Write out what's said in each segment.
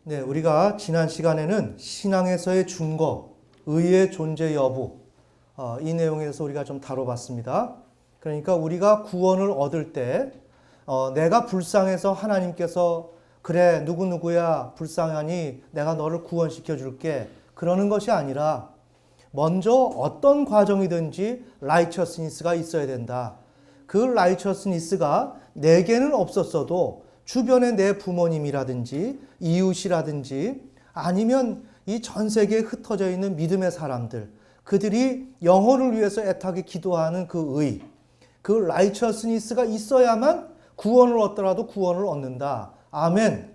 네, 우리가 지난 시간에는 신앙에서의 준거, 의의 존재 여부, 이 내용에서 우리가 좀 다뤄봤습니다. 그러니까 우리가 구원을 얻을 때 내가 불쌍해서 하나님께서 그래 누구누구야 불쌍하니 내가 너를 구원시켜 줄게 그러는 것이 아니라 먼저 어떤 과정이든지 righteousness가 있어야 된다. 그 righteousness가 내게는 없었어도 주변에 내 부모님이라든지 이웃이라든지 아니면 이 전 세계에 흩어져 있는 믿음의 사람들, 그들이 영혼을 위해서 애타게 기도하는 그 의, 그 righteousness가 있어야만 구원을 얻더라도 구원을 얻는다. 아멘.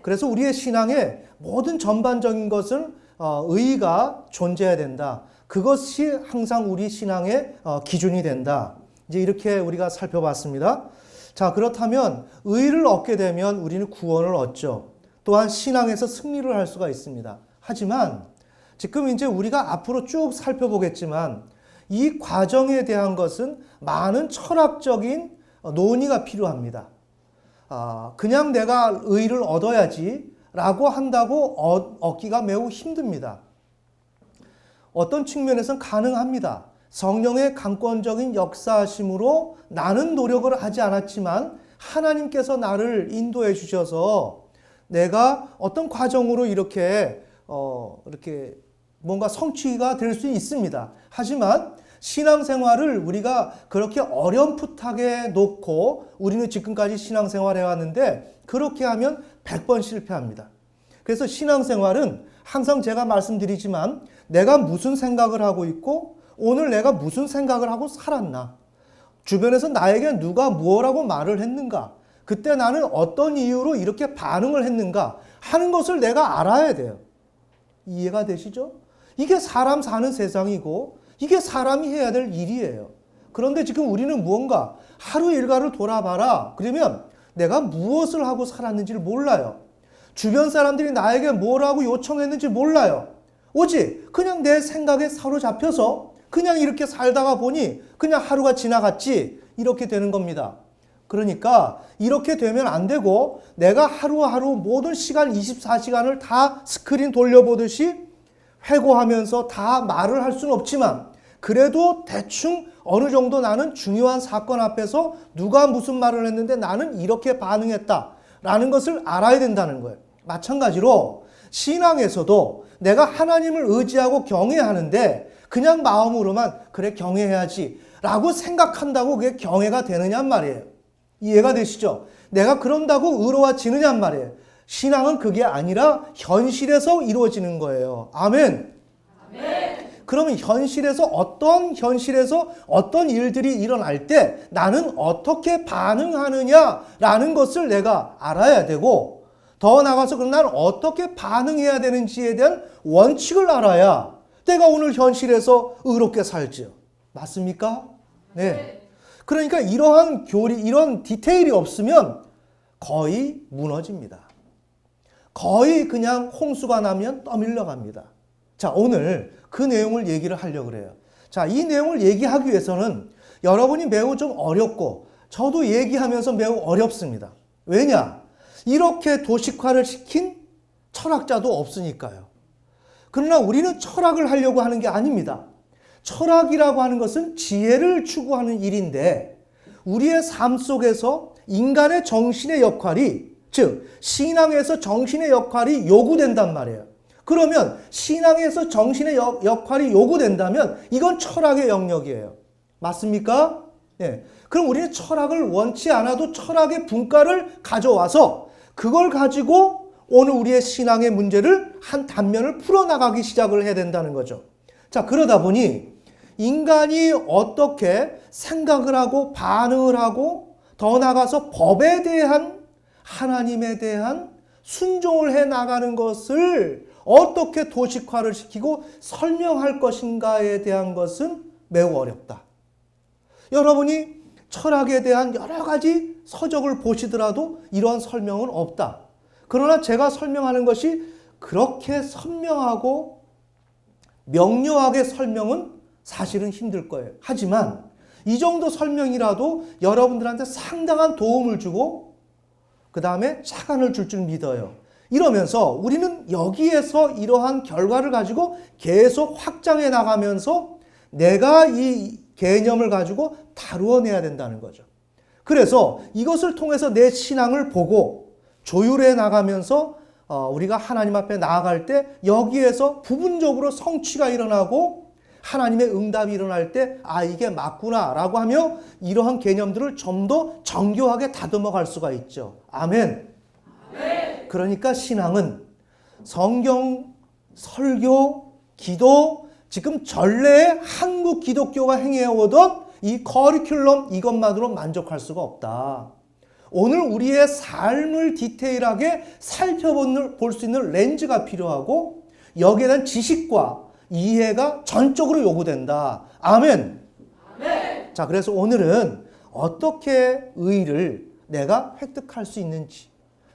그래서 우리의 신앙의 모든 전반적인 것은 의가 존재해야 된다. 그것이 항상 우리 신앙의 기준이 된다. 이제 이렇게 우리가 살펴봤습니다. 자, 그렇다면 의를 얻게 되면 우리는 구원을 얻죠. 또한 신앙에서 승리를 할 수가 있습니다. 하지만 지금 이제 우리가 앞으로 쭉 살펴보겠지만 이 과정에 대한 것은 많은 철학적인 논의가 필요합니다. 그냥 내가 의를 얻어야지 라고 한다고 얻기가 매우 힘듭니다. 어떤 측면에서는 가능합니다. 성령의 강권적인 역사하심으로 나는 노력을 하지 않았지만 하나님께서 나를 인도해 주셔서 내가 어떤 과정으로 이렇게 뭔가 성취가 될 수 있습니다. 하지만 신앙생활을 우리가 그렇게 어렴풋하게 놓고 우리는 지금까지 신앙생활을 해왔는데 그렇게 하면 100번 실패합니다. 그래서 신앙생활은 항상 제가 말씀드리지만 내가 무슨 생각을 하고 있고 오늘 내가 무슨 생각을 하고 살았나? 주변에서 나에게 누가 무엇라고 말을 했는가? 그때 나는 어떤 이유로 이렇게 반응을 했는가? 하는 것을 내가 알아야 돼요. 이해가 되시죠? 이게 사람 사는 세상이고 이게 사람이 해야 될 일이에요. 그런데 지금 우리는 무언가 하루 일과를 돌아봐라. 그러면 내가 무엇을 하고 살았는지를 몰라요. 주변 사람들이 나에게 뭐라고 요청했는지 몰라요. 오직 그냥 내 생각에 사로잡혀서 그냥 이렇게 살다가 보니 그냥 하루가 지나갔지 이렇게 되는 겁니다. 그러니까 이렇게 되면 안 되고 내가 하루하루 모든 시간 24시간을 다 스크린 돌려보듯이 회고하면서 다 말을 할 수는 없지만 그래도 대충 어느 정도 나는 중요한 사건 앞에서 누가 무슨 말을 했는데 나는 이렇게 반응했다라는 것을 알아야 된다는 거예요. 마찬가지로 신앙에서도 내가 하나님을 의지하고 경외하는데 그냥 마음으로만 그래 경외해야지 라고 생각한다고 그게 경외가 되느냔 말이에요. 이해가 되시죠? 내가 그런다고 의로워지느냔 말이에요. 신앙은 그게 아니라 현실에서 이루어지는 거예요. 아멘. 아멘. 그러면 현실에서 어떤 일들이 일어날 때 나는 어떻게 반응하느냐라는 것을 내가 알아야 되고 더 나아가서 그럼 나는 어떻게 반응해야 되는지에 대한 원칙을 알아야 내가 오늘 현실에서 의롭게 살지요. 맞습니까? 네. 그러니까 이러한 이런 디테일이 없으면 거의 무너집니다. 거의 그냥 홍수가 나면 떠밀려 갑니다. 자, 오늘 그 내용을 얘기를 하려고 그래요. 자, 이 내용을 얘기하기 위해서는 여러분이 매우 좀 어렵고 저도 얘기하면서 매우 어렵습니다. 왜냐? 이렇게 도식화를 시킨 철학자도 없으니까요. 그러나 우리는 철학을 하려고 하는 게 아닙니다. 철학이라고 하는 것은 지혜를 추구하는 일인데 우리의 삶 속에서 인간의 정신의 역할이 즉 신앙에서 정신의 역할이 요구된단 말이에요. 그러면 신앙에서 정신의 역할이 요구된다면 이건 철학의 영역이에요. 맞습니까? 네. 그럼 우리는 철학을 원치 않아도 철학의 분과를 가져와서 그걸 가지고 오늘 우리의 신앙의 문제를 한 단면을 풀어나가기 시작을 해야 된다는 거죠. 자, 그러다 보니 인간이 어떻게 생각을 하고 반응을 하고 더 나아가서 법에 대한 하나님에 대한 순종을 해 나가는 것을 어떻게 도식화를 시키고 설명할 것인가에 대한 것은 매우 어렵다. 여러분이 철학에 대한 여러 가지 서적을 보시더라도 이런 설명은 없다. 그러나 제가 설명하는 것이 그렇게 선명하고 명료하게 설명은 사실은 힘들 거예요. 하지만 이 정도 설명이라도 여러분들한테 상당한 도움을 주고 그 다음에 착안을 줄 줄 믿어요. 이러면서 우리는 여기에서 이러한 결과를 가지고 계속 확장해 나가면서 내가 이 개념을 가지고 다루어내야 된다는 거죠. 그래서 이것을 통해서 내 신앙을 보고 조율해 나가면서 우리가 하나님 앞에 나아갈 때 여기에서 부분적으로 성취가 일어나고 하나님의 응답이 일어날 때 이게 맞구나 라고 하며 이러한 개념들을 좀 더 정교하게 다듬어 갈 수가 있죠. 아멘. 그러니까 신앙은 성경, 설교, 기도, 지금 전례의 한국 기독교가 행해오던 이 커리큘럼 이것만으로 만족할 수가 없다. 오늘 우리의 삶을 디테일하게 살펴볼 수 있는 렌즈가 필요하고 여기에 대한 지식과 이해가 전적으로 요구된다. 아멘. 아멘. 자, 그래서 오늘은 어떻게 의를 내가 획득할 수 있는지,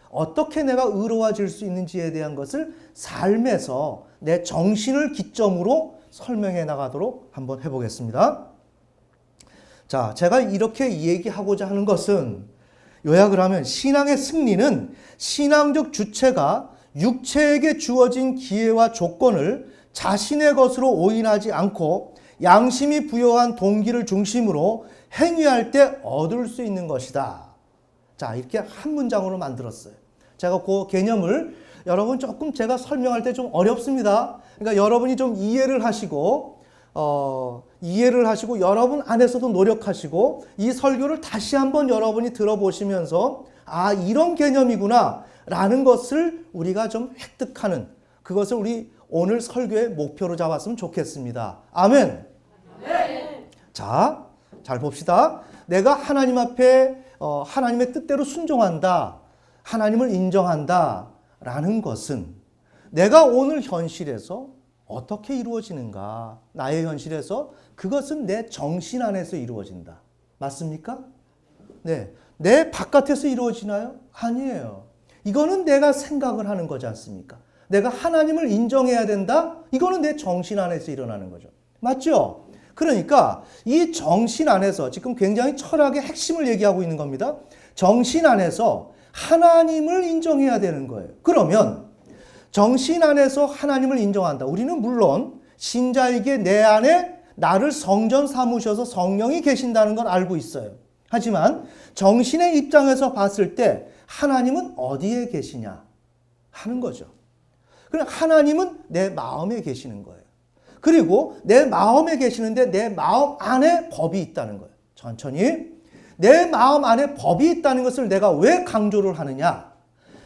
어떻게 내가 의로워질 수 있는지에 대한 것을 삶에서 내 정신을 기점으로 설명해 나가도록 한번 해보겠습니다. 자, 제가 이렇게 얘기하고자 하는 것은 요약을 하면 신앙의 승리는 신앙적 주체가 육체에게 주어진 기회와 조건을 자신의 것으로 오인하지 않고 양심이 부여한 동기를 중심으로 행위할 때 얻을 수 있는 것이다. 자, 이렇게 한 문장으로 만들었어요. 제가 그 개념을 여러분 조금 제가 설명할 때 좀 어렵습니다. 그러니까 여러분이 좀 이해를 하시고 여러분 안에서도 노력하시고 이 설교를 다시 한번 여러분이 들어보시면서 이런 개념이구나 라는 것을 우리가 좀 획득하는 그것을 우리 오늘 설교의 목표로 잡았으면 좋겠습니다. 아멘. 네. 자, 잘 봅시다. 내가 하나님 앞에 하나님의 뜻대로 순종한다. 하나님을 인정한다. 라는 것은 내가 오늘 현실에서 어떻게 이루어지는가? 나의 현실에서 그것은 내 정신 안에서 이루어진다. 맞습니까? 네. 내 바깥에서 이루어지나요? 아니에요. 이거는 내가 생각을 하는 거지 않습니까? 내가 하나님을 인정해야 된다? 이거는 내 정신 안에서 일어나는 거죠. 맞죠? 그러니까 이 정신 안에서 지금 굉장히 철학의 핵심을 얘기하고 있는 겁니다. 정신 안에서 하나님을 인정해야 되는 거예요. 그러면 정신 안에서 하나님을 인정한다. 우리는 물론 신자에게 내 안에 나를 성전 삼으셔서 성령이 계신다는 걸 알고 있어요. 하지만 정신의 입장에서 봤을 때 하나님은 어디에 계시냐 하는 거죠. 그럼 하나님은 내 마음에 계시는 거예요. 그리고 내 마음에 계시는데 내 마음 안에 법이 있다는 거예요. 천천히. 내 마음 안에 법이 있다는 것을 내가 왜 강조를 하느냐?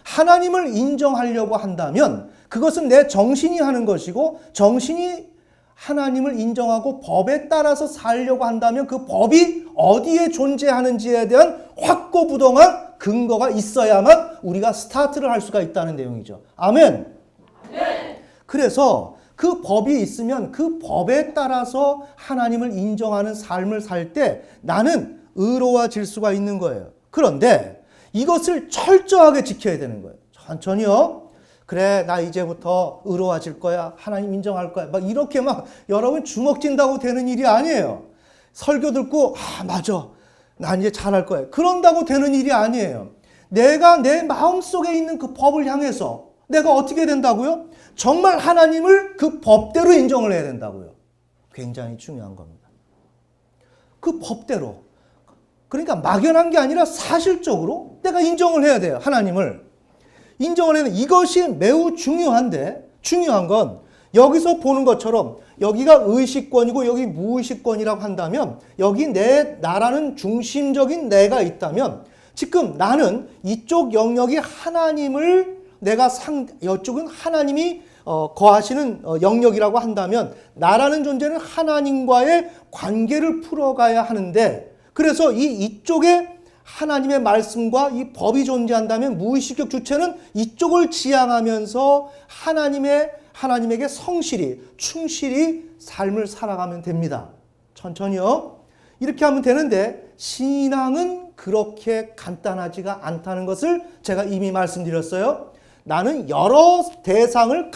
하나님을 인정하려고 한다면 그것은 내 정신이 하는 것이고 정신이 하나님을 인정하고 법에 따라서 살려고 한다면 그 법이 어디에 존재하는지에 대한 확고부동한 근거가 있어야만 우리가 스타트를 할 수가 있다는 내용이죠. 아멘. 네. 그래서 그 법이 있으면 그 법에 따라서 하나님을 인정하는 삶을 살 때 나는 의로워질 수가 있는 거예요. 그런데 이것을 철저하게 지켜야 되는 거예요. 천천히요. 그래, 나 이제부터 의로워질 거야. 하나님 인정할 거야. 막 이렇게 막 여러분 주먹 쥔다고 되는 일이 아니에요. 설교 듣고 맞아. 난 이제 잘할 거야. 그런다고 되는 일이 아니에요. 내가 내 마음속에 있는 그 법을 향해서 내가 어떻게 된다고요? 정말 하나님을 그 법대로 인정을 해야 된다고요. 굉장히 중요한 겁니다. 그 법대로. 그러니까 막연한 게 아니라 사실적으로 내가 인정을 해야 돼요. 하나님을. 인정을 해야 돼. 이것이 매우 중요한데 중요한 건 여기서 보는 것처럼 여기가 의식권이고 여기 무의식권이라고 한다면 여기 나라는 중심적인 내가 있다면 지금 나는 이쪽 영역이 하나님을 이쪽은 하나님이 거하시는 영역이라고 한다면 나라는 존재는 하나님과의 관계를 풀어가야 하는데 그래서 이쪽에 하나님의 말씀과 이 법이 존재한다면 무의식적 주체는 이쪽을 지향하면서 하나님에게 성실히 충실히 삶을 살아가면 됩니다. 천천히요. 이렇게 하면 되는데 신앙은 그렇게 간단하지가 않다는 것을 제가 이미 말씀드렸어요. 나는 여러 대상을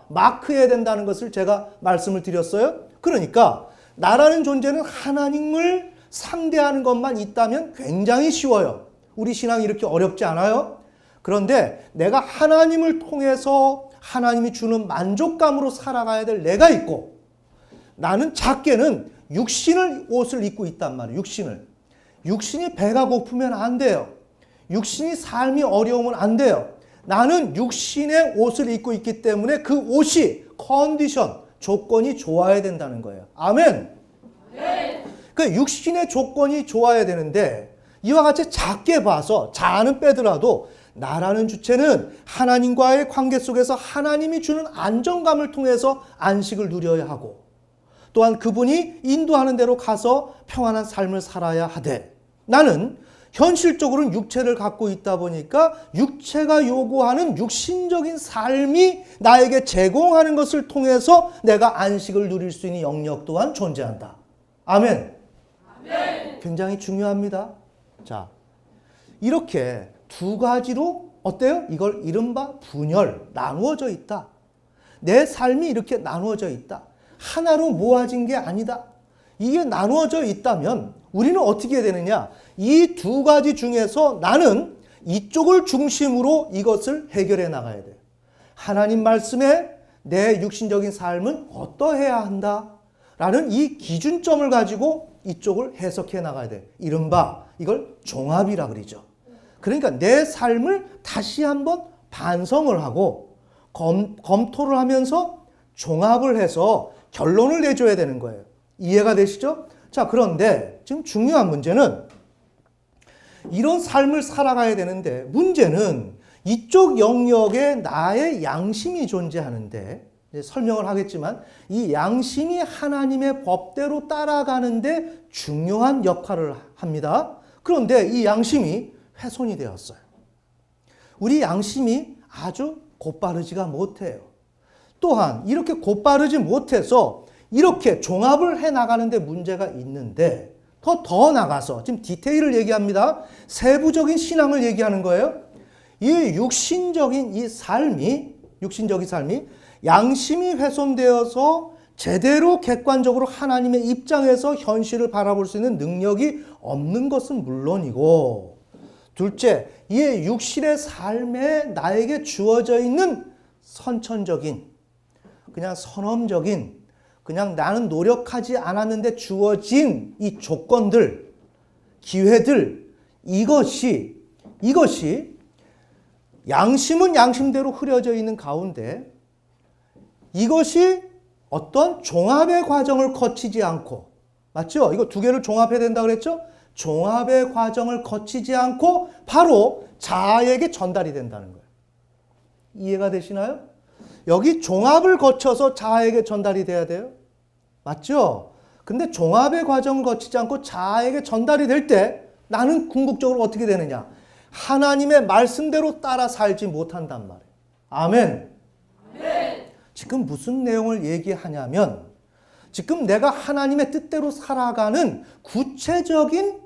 마크해야 된다는 것을 제가 말씀을 드렸어요. 그러니까 나라는 존재는 하나님을 상대하는 것만 있다면 굉장히 쉬워요. 우리 신앙이 이렇게 어렵지 않아요. 그런데 내가 하나님을 통해서 하나님이 주는 만족감으로 살아가야 될 내가 있고, 나는 작게는 육신을 옷을 입고 있단 말이에요. 육신이 배가 고프면 안 돼요. 육신이 삶이 어려우면 안 돼요. 나는 육신의 옷을 입고 있기 때문에 그 옷이 컨디션, 조건이 좋아야 된다는 거예요. 아멘. 네. 그 육신의 조건이 좋아야 되는데 이와 같이 작게 봐서 자아는 빼더라도 나라는 주체는 하나님과의 관계 속에서 하나님이 주는 안정감을 통해서 안식을 누려야 하고, 또한 그분이 인도하는 대로 가서 평안한 삶을 살아야 하되, 나는 현실적으로는 육체를 갖고 있다 보니까 육체가 요구하는 육신적인 삶이 나에게 제공하는 것을 통해서 내가 안식을 누릴 수 있는 영역 또한 존재한다. 아멘. 아멘. 굉장히 중요합니다. 자, 이렇게 두 가지로 어때요? 이걸 이른바 분열, 나누어져 있다. 내 삶이 이렇게 나누어져 있다. 하나로 모아진 게 아니다. 이게 나누어져 있다면 우리는 어떻게 해야 되느냐? 이 두 가지 중에서 나는 이쪽을 중심으로 이것을 해결해 나가야 돼요. 하나님 말씀에 내 육신적인 삶은 어떠해야 한다? 라는 이 기준점을 가지고 이쪽을 해석해 나가야 돼. 이른바 이걸 종합이라 그러죠. 그러니까 내 삶을 다시 한번 반성을 하고 검토를 하면서 종합을 해서 결론을 내줘야 되는 거예요. 이해가 되시죠? 자, 그런데 지금 중요한 문제는 이런 삶을 살아가야 되는데, 문제는 이쪽 영역에 나의 양심이 존재하는데, 이제 설명을 하겠지만 이 양심이 하나님의 법대로 따라가는데 중요한 역할을 합니다. 그런데 이 양심이 훼손이 되었어요. 우리 양심이 아주 곧바르지가 못해요. 또한 이렇게 곧바르지 못해서 이렇게 종합을 해나가는데 문제가 있는데, 더 나가서 지금 디테일을 얘기합니다. 세부적인 신앙을 얘기하는 거예요. 이 육신적인 삶이 양심이 훼손되어서 제대로 객관적으로 하나님의 입장에서 현실을 바라볼 수 있는 능력이 없는 것은 물론이고, 둘째, 이 육신의 삶에 나에게 주어져 있는 선천적인, 그냥 선험적인, 그냥 나는 노력하지 않았는데 주어진 이 조건들, 기회들, 이것이 양심은 양심대로 흐려져 있는 가운데 이것이 어떤 종합의 과정을 거치지 않고, 맞죠? 이거 두 개를 종합해야 된다고 그랬죠? 종합의 과정을 거치지 않고 바로 자아에게 전달이 된다는 거예요. 이해가 되시나요? 여기 종합을 거쳐서 자아에게 전달이 돼야 돼요. 맞죠? 근데 종합의 과정을 거치지 않고 자아에게 전달이 될 때 나는 궁극적으로 어떻게 되느냐? 하나님의 말씀대로 따라 살지 못한단 말이에요. 아멘. 아멘. 지금 무슨 내용을 얘기하냐면, 지금 내가 하나님의 뜻대로 살아가는 구체적인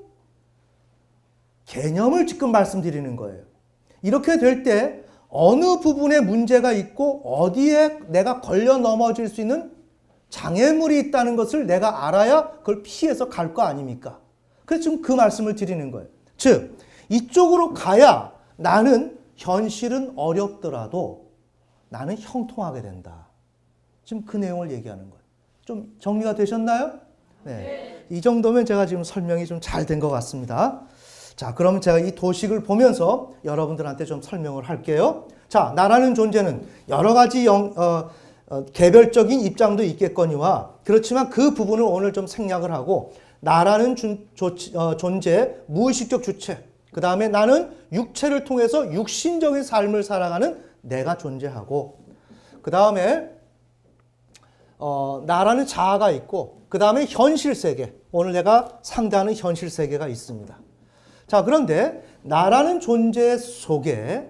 개념을 지금 말씀드리는 거예요. 이렇게 될 때 어느 부분에 문제가 있고 어디에 내가 걸려 넘어질 수 있는 장애물이 있다는 것을 내가 알아야 그걸 피해서 갈 거 아닙니까? 그래서 지금 그 말씀을 드리는 거예요. 즉, 이쪽으로 가야 나는 현실은 어렵더라도 나는 형통하게 된다. 지금 그 내용을 얘기하는 거예요. 좀 정리가 되셨나요? 네. 이 정도면 제가 지금 설명이 좀 잘 된 것 같습니다. 자, 그럼 제가 이 도식을 보면서 여러분들한테 좀 설명을 할게요. 자, 나라는 존재는 여러 가지 개별적인 입장도 있겠거니와, 그렇지만 그 부분을 오늘 좀 생략을 하고, 나라는 존재, 무의식적 주체, 그 다음에 나는 육체를 통해서 육신적인 삶을 살아가는 내가 존재하고, 그 다음에 나라는 자아가 있고, 그 다음에 현실 세계, 오늘 내가 상대하는 현실 세계가 있습니다. 자, 그런데 나라는 존재 속에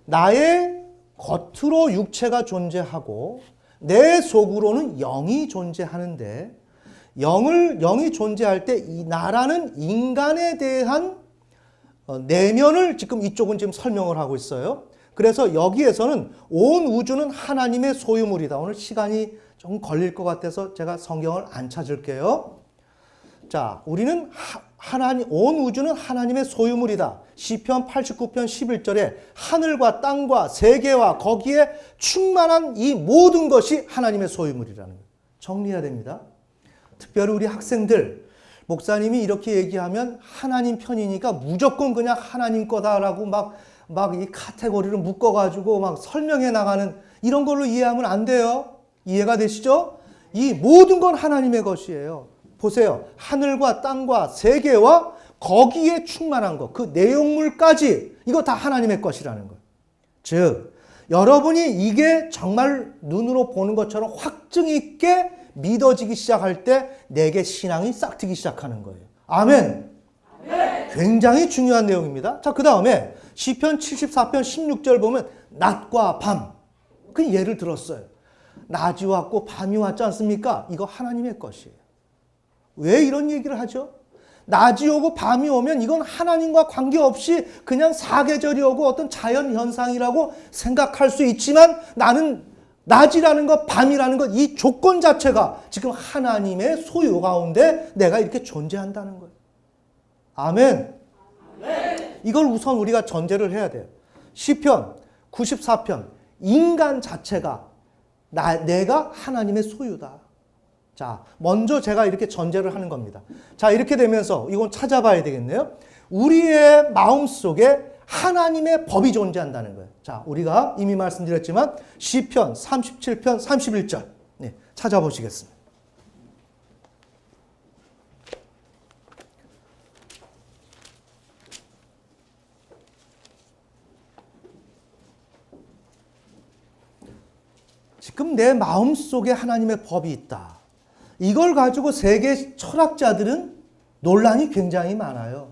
나의 겉으로 육체가 존재하고 내 속으로는 영이 존재하는데, 영이 존재할 때 이 나라는 인간에 대한 내면을 지금 이쪽은 지금 설명을 하고 있어요. 그래서 여기에서는 온 우주는 하나님의 소유물이다. 오늘 시간이 좀 걸릴 것 같아서 제가 성경을 안 찾을게요. 자, 우리는 하나님, 온 우주는 하나님의 소유물이다. 시편 89편 11절에 하늘과 땅과 세계와 거기에 충만한 이 모든 것이 하나님의 소유물이라는 거예요. 정리해야 됩니다. 특별히 우리 학생들, 목사님이 이렇게 얘기하면 하나님 편이니까 무조건 그냥 하나님 거다라고 막 이 카테고리를 묶어가지고 막 설명해 나가는 이런 걸로 이해하면 안 돼요. 이해가 되시죠? 이 모든 건 하나님의 것이에요. 보세요. 하늘과 땅과 세계와 거기에 충만한 것, 그 내용물까지 이거 다 하나님의 것이라는 거예요. 즉, 여러분이 이게 정말 눈으로 보는 것처럼 확증 있게 믿어지기 시작할 때 내게 신앙이 싹트기 시작하는 거예요. 아멘. 아멘. 굉장히 중요한 내용입니다. 자, 그 다음에 시편 74편 16절 보면 낮과 밤. 그 예를 들었어요. 낮이 왔고 밤이 왔지 않습니까? 이거 하나님의 것이에요. 왜 이런 얘기를 하죠? 낮이 오고 밤이 오면 이건 하나님과 관계없이 그냥 사계절이 오고 어떤 자연 현상이라고 생각할 수 있지만 나는 낮이라는 것, 밤이라는 것, 이 조건 자체가 지금 하나님의 소유 가운데 내가 이렇게 존재한다는 거예요. 아멘. 아멘. 이걸 우선 우리가 전제를 해야 돼요. 시편 94편, 인간 자체가 내가 하나님의 소유다. 자, 먼저 제가 이렇게 전제를 하는 겁니다. 자, 이렇게 되면서 이건 찾아봐야 되겠네요. 우리의 마음속에 하나님의 법이 존재한다는 거예요. 자, 우리가 이미 말씀드렸지만 시편 37편 31절 네, 찾아보시겠습니다. 지금 내 마음속에 하나님의 법이 있다. 이걸 가지고 세계 철학자들은 논란이 굉장히 많아요.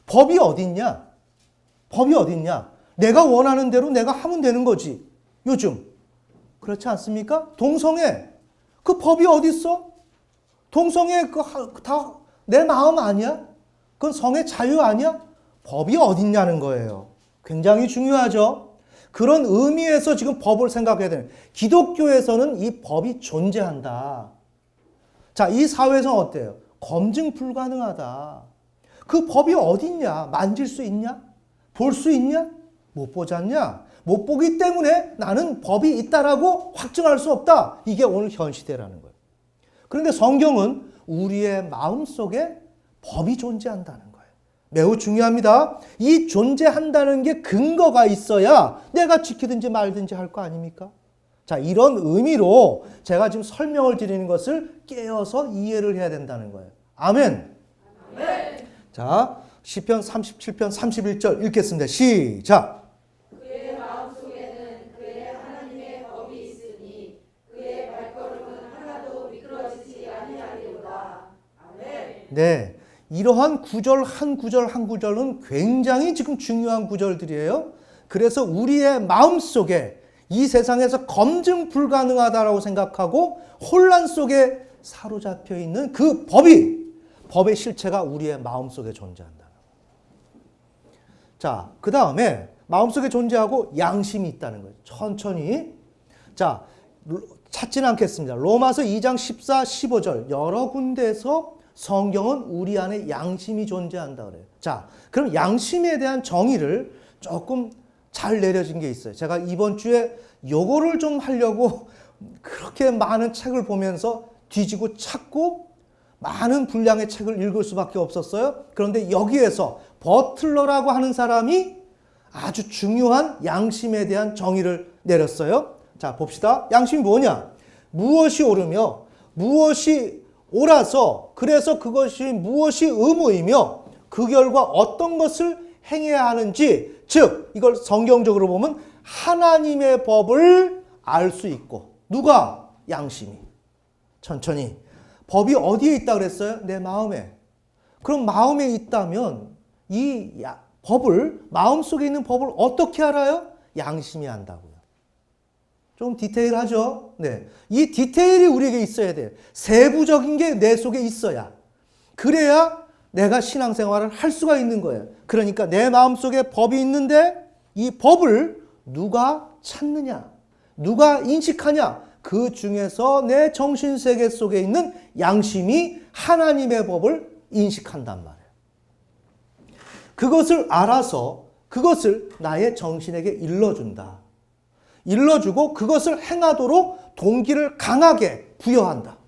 법이 어딨냐? 법이 어딨냐? 내가 원하는 대로 내가 하면 되는 거지. 요즘. 그렇지 않습니까? 동성애. 그 법이 어딨어? 동성애 다 내 마음 아니야? 그건 성의 자유 아니야? 법이 어딨냐는 거예요. 굉장히 중요하죠. 그런 의미에서 지금 법을 생각해야 되는. 기독교에서는 이 법이 존재한다. 자, 이 사회에서는 어때요? 검증 불가능하다. 그 법이 어딨냐? 만질 수 있냐? 볼 수 있냐? 못 보지 않냐? 못 보기 때문에 나는 법이 있다라고 확증할 수 없다. 이게 오늘 현 시대라는 거예요. 그런데 성경은 우리의 마음속에 법이 존재한다는 거예요. 매우 중요합니다. 이 존재한다는 게 근거가 있어야 내가 지키든지 말든지 할 거 아닙니까? 자, 이런 의미로 제가 지금 설명을 드리는 것을 깨어서 이해를 해야 된다는 거예요. 아멘. 아멘. 자, 시편 37편 31절 읽겠습니다. 시작. 그의 마음속에는 그의 하나님의 법이 있으니 그의 발걸음은 하나도 미끄러지지 아니하리로다. 아멘. 네. 이러한 구절 한 구절 한 구절은 굉장히 지금 중요한 구절들이에요. 그래서 우리의 마음속에 이 세상에서 검증 불가능하다라고 생각하고 혼란 속에 사로잡혀 있는 그 법의 실체가 우리의 마음속에 존재한다. 자, 그 다음에 마음속에 존재하고 양심이 있다는 거예요. 천천히. 자, 찾지는 않겠습니다. 로마서 2장 14, 15절 여러 군데에서 성경은 우리 안에 양심이 존재한다 그래요. 자, 그럼 양심에 대한 정의를 조금 잘 내려진 게 있어요. 제가 이번 주에 요거를 좀 하려고 그렇게 많은 책을 보면서 뒤지고 찾고 많은 분량의 책을 읽을 수밖에 없었어요. 그런데 여기에서 버틀러라고 하는 사람이 아주 중요한 양심에 대한 정의를 내렸어요. 자, 봅시다. 양심이 뭐냐? 무엇이 옳으며 무엇이 옳아서 그래서 그것이 무엇이 의무이며 그 결과 어떤 것을 행해야 하는지, 즉 이걸 성경적으로 보면 하나님의 법을 알 수 있고. 누가? 양심이. 천천히. 법이 어디에 있다 그랬어요? 내 마음에. 그럼 마음에 있다면 이 법을, 마음속에 있는 법을 어떻게 알아요? 양심이 안다고요. 좀 디테일하죠? 네. 이 디테일이 우리에게 있어야 돼요. 세부적인 게 내 속에 있어야. 그래야 내가 신앙생활을 할 수가 있는 거예요. 그러니까 내 마음속에 법이 있는데 이 법을 누가 찾느냐? 누가 인식하냐? 그 그 중에서 내 정신세계 속에 있는 양심이 하나님의 법을 인식한단 말이에요. 그것을 알아서 그것을 나의 정신에게 일러준다. 일러주고 그것을 행하도록 동기를 강하게 부여한다.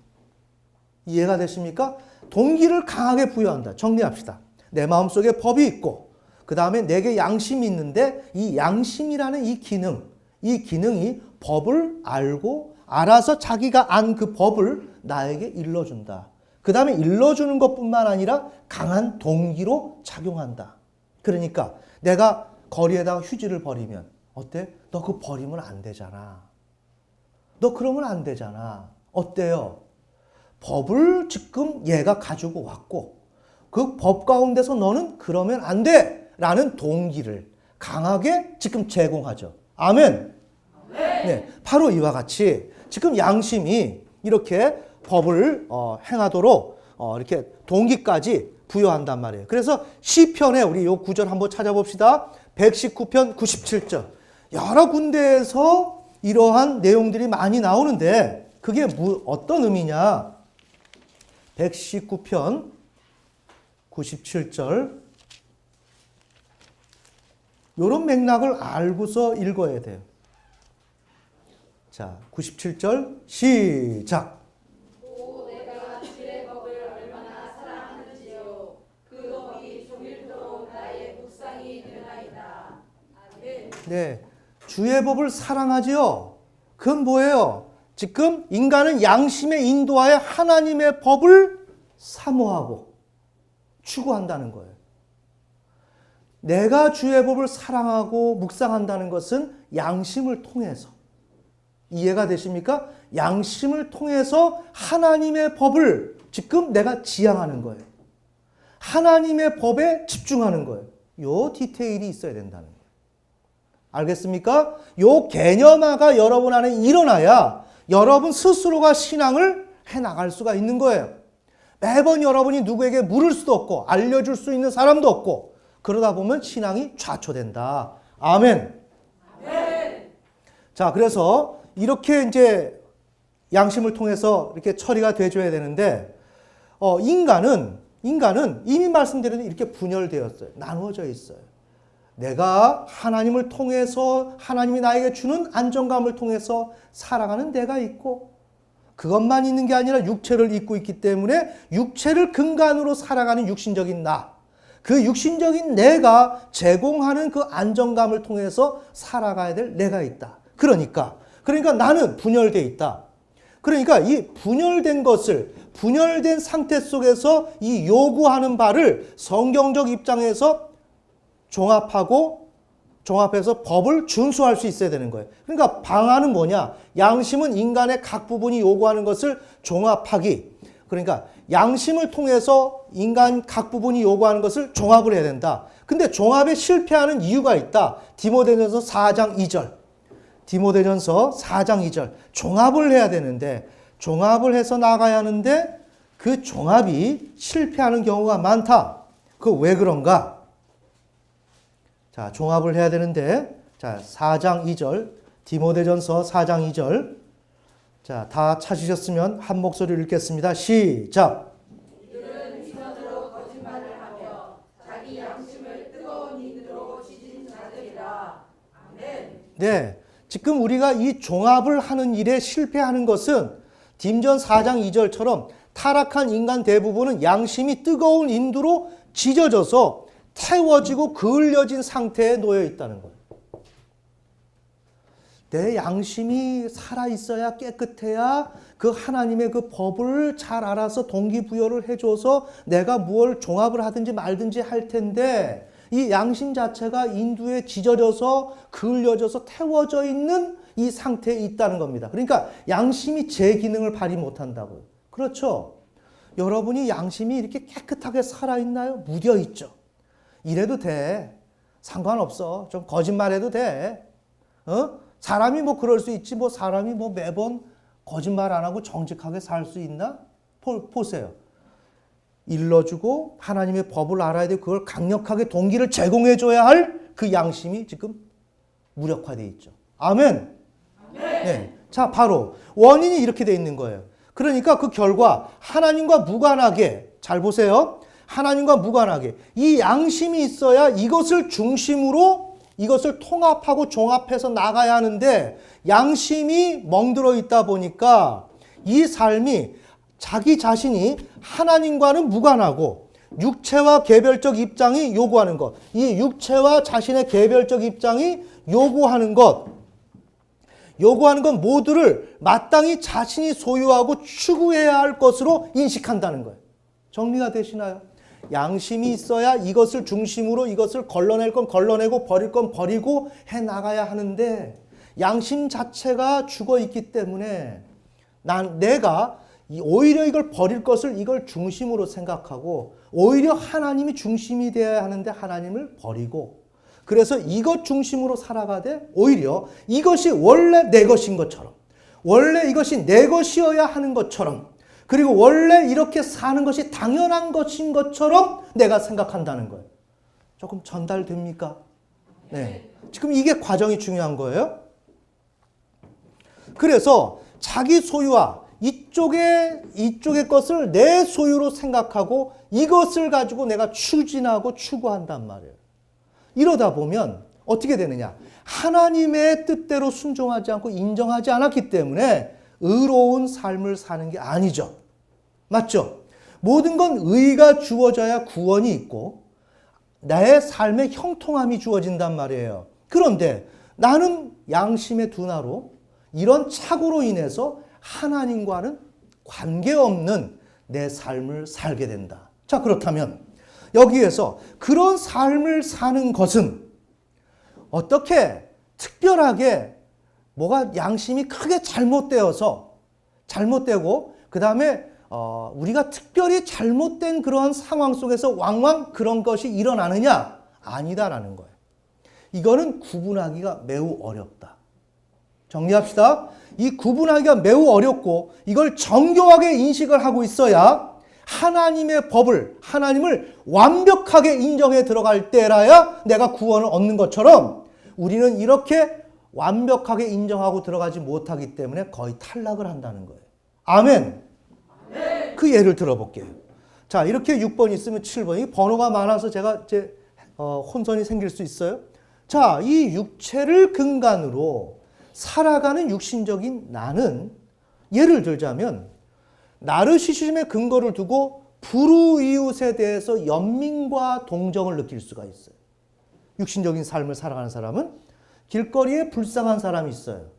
이해가 되십니까? 동기를 강하게 부여한다. 정리합시다. 내 마음속에 법이 있고 그 다음에 내게 양심이 있는데 이 양심이라는 이 기능이 법을 알고 알아서 자기가 안 그 법을 나에게 일러준다. 그 다음에 일러주는 것뿐만 아니라 강한 동기로 작용한다. 그러니까 내가 거리에다가 휴지를 버리면 어때? 너 그거 버리면 안 되잖아. 너 그러면 안 되잖아. 어때요? 법을 지금 얘가 가지고 왔고 그 법 가운데서 너는 그러면 안 돼! 라는 동기를 강하게 지금 제공하죠. 아멘. 네, 바로 이와 같이 지금 양심이 이렇게 법을 행하도록 이렇게 동기까지 부여한단 말이에요. 그래서 시편에 우리 요 구절 한번 찾아봅시다. 119편 97절. 여러 군데에서 이러한 내용들이 많이 나오는데 그게 어떤 의미냐? 119편 97절. 이런 맥락을 알고서 읽어야 돼요. 자, 97절 시작. 오 내가 주의 법을 얼마나 사랑하는지요. 그 법이 종일토록 나의 묵상이 되나이다. 아멘. 네, 주의 법을 사랑하지요. 그건 뭐예요? 지금 인간은 양심의 인도하에 하나님의 법을 사모하고 추구한다는 거예요. 내가 주의 법을 사랑하고 묵상한다는 것은 양심을 통해서 이해가 되십니까? 양심을 통해서 하나님의 법을 지금 내가 지향하는 거예요. 하나님의 법에 집중하는 거예요. 요 디테일이 있어야 된다는 거예요. 알겠습니까? 요 개념화가 여러분 안에 일어나야 여러분 스스로가 신앙을 해나갈 수가 있는 거예요. 매번 여러분이 누구에게 물을 수도 없고 알려줄 수 있는 사람도 없고 그러다 보면 신앙이 좌초된다. 아멘. 아멘. 자, 그래서 이렇게 이제 양심을 통해서 이렇게 처리가 돼줘야 되는데, 인간은 이미 말씀드린 이렇게 분열되었어요. 나누어져 있어요. 내가 하나님을 통해서 하나님이 나에게 주는 안정감을 통해서 살아가는 내가 있고, 그것만 있는 게 아니라 육체를 입고 있기 때문에 육체를 근간으로 살아가는 육신적인 나, 그 육신적인 내가 제공하는 그 안정감을 통해서 살아가야 될 내가 있다. 그러니까 나는 분열되어 있다. 그러니까 이 분열된 상태 속에서 이 요구하는 바를 성경적 입장에서 종합해서 법을 준수할 수 있어야 되는 거예요. 그러니까 방안은 뭐냐? 양심은 인간의 각 부분이 요구하는 것을 종합하기. 그러니까 양심을 통해서 인간 각 부분이 요구하는 것을 종합을 해야 된다. 근데 종합에 실패하는 이유가 있다. 디모데전서 4장 2절. 디모데전서 4장 2절. 종합을 해야 되는데 종합을 해서 나가야 하는데 그 종합이 실패하는 경우가 많다. 그 왜 그런가? 자, 종합을 해야 되는데 자, 4장 2절. 디모데전서 4장 2절. 자, 다 찾으셨으면 한 목소리로 읽겠습니다. 시작. 이들은 위선으로 거짓말을 하며 자기 양심을 뜨거운 인으로 지진 자들이라. 아멘. 네. 지금 우리가 이 종합을 하는 일에 실패하는 것은 딤전 4장 2절처럼 타락한 인간 대부분은 양심이 뜨거운 인두로 지져져서 태워지고 그을려진 상태에 놓여 있다는 거예요. 내 양심이 살아있어야 깨끗해야 그 하나님의 그 법을 잘 알아서 동기부여를 해줘서 내가 무엇을 종합을 하든지 말든지 할 텐데 이 양심 자체가 인두에 지져져서 그을려져서 태워져 있는 이 상태에 있다는 겁니다. 그러니까 양심이 제 기능을 발휘 못한다고요. 그렇죠? 여러분이 양심이 이렇게 깨끗하게 살아있나요? 무뎌있죠. 이래도 돼. 상관없어. 좀 거짓말해도 돼. 사람이 뭐 그럴 수 있지. 뭐 사람이 뭐 매번 거짓말 안 하고 정직하게 살 수 있나? 보세요. 일러주고 하나님의 법을 알아야 되고 그걸 강력하게 동기를 제공해줘야 할 그 양심이 지금 무력화되어 있죠. 아멘. 아멘. 네. 자, 바로 원인이 이렇게 돼 있는 거예요. 그러니까 그 결과 하나님과 무관하게, 잘 보세요. 하나님과 무관하게 이 양심이 있어야 이것을 중심으로 이것을 통합하고 종합해서 나가야 하는데, 양심이 멍들어 있다 보니까 이 삶이 자기 자신이 하나님과는 무관하고 육체와 개별적 입장이 요구하는 것, 이 육체와 자신의 개별적 입장이 요구하는 것 모두를 마땅히 자신이 소유하고 추구해야 할 것으로 인식한다는 거예요. 정리가 되시나요? 양심이 있어야 이것을 중심으로 이것을 걸러낼 건 걸러내고 버릴 건 버리고 해 나가야 하는데, 양심 자체가 죽어 있기 때문에 내가 오히려 이걸 버릴 것을 이걸 중심으로 생각하고 오히려 하나님이 중심이 되어야 하는데 하나님을 버리고, 그래서 이것 중심으로 살아가되 오히려 이것이 원래 내 것인 것처럼, 원래 이것이 내 것이어야 하는 것처럼, 그리고 원래 이렇게 사는 것이 당연한 것인 것처럼 내가 생각한다는 거예요. 조금 전달됩니까? 네. 지금 이게 과정이 중요한 거예요. 그래서 자기 소유와 이쪽의 것을 내 소유로 생각하고 이것을 가지고 내가 추진하고 추구한단 말이에요. 이러다 보면 어떻게 되느냐? 하나님의 뜻대로 순종하지 않고 인정하지 않았기 때문에 의로운 삶을 사는 게 아니죠. 맞죠? 모든 건 의가 주어져야 구원이 있고 나의 삶의 형통함이 주어진단 말이에요. 그런데 나는 양심의 둔화로 이런 착오로 인해서 하나님과는 관계없는 내 삶을 살게 된다. 자, 그렇다면 여기에서 그런 삶을 사는 것은 어떻게 특별하게 뭐가 양심이 크게 잘못되고 그 다음에 우리가 특별히 잘못된 그런 상황 속에서 왕왕 그런 것이 일어나느냐? 아니다라는 거예요. 이거는 구분하기가 매우 어렵다. 정리합시다. 이 구분하기가 매우 어렵고 이걸 정교하게 인식을 하고 있어야 하나님의 법을, 하나님을 완벽하게 인정해 들어갈 때라야 내가 구원을 얻는 것처럼 우리는 이렇게 완벽하게 인정하고 들어가지 못하기 때문에 거의 탈락을 한다는 거예요. 아멘. 그 예를 들어볼게요. 자, 이렇게 6번 있으면 7번이 번호가 많아서 제가 혼선이 생길 수 있어요. 자, 이 육체를 근간으로 살아가는 육신적인 나는 예를 들자면 나르시시즘의 근거를 두고 불우이웃에 대해서 연민과 동정을 느낄 수가 있어요. 육신적인 삶을 살아가는 사람은 길거리에 불쌍한 사람이 있어요.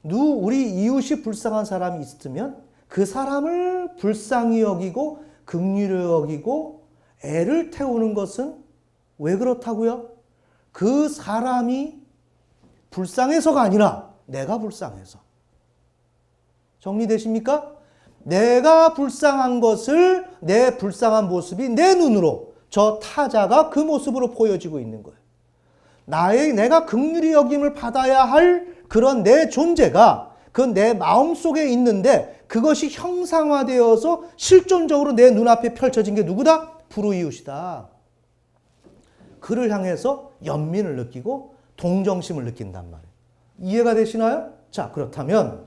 우리 이웃이 불쌍한 사람이 있으면 그 사람을 불쌍히 여기고 긍휼히 여기고 애를 태우는 것은 왜 그렇다고요? 그 사람이 불쌍해서가 아니라 내가 불쌍해서. 정리되십니까? 내가 불쌍한 것을, 내 불쌍한 모습이 내 눈으로 저 타자가 그 모습으로 보여지고 있는 거예요. 내가 긍휼히 여김을 받아야 할 그런 내 존재가 그 내 마음속에 있는데 그것이 형상화되어서 실존적으로 내 눈앞에 펼쳐진 게 누구다? 불우이웃이다. 그를 향해서 연민을 느끼고 동정심을 느낀단 말이에요. 이해가 되시나요? 자, 그렇다면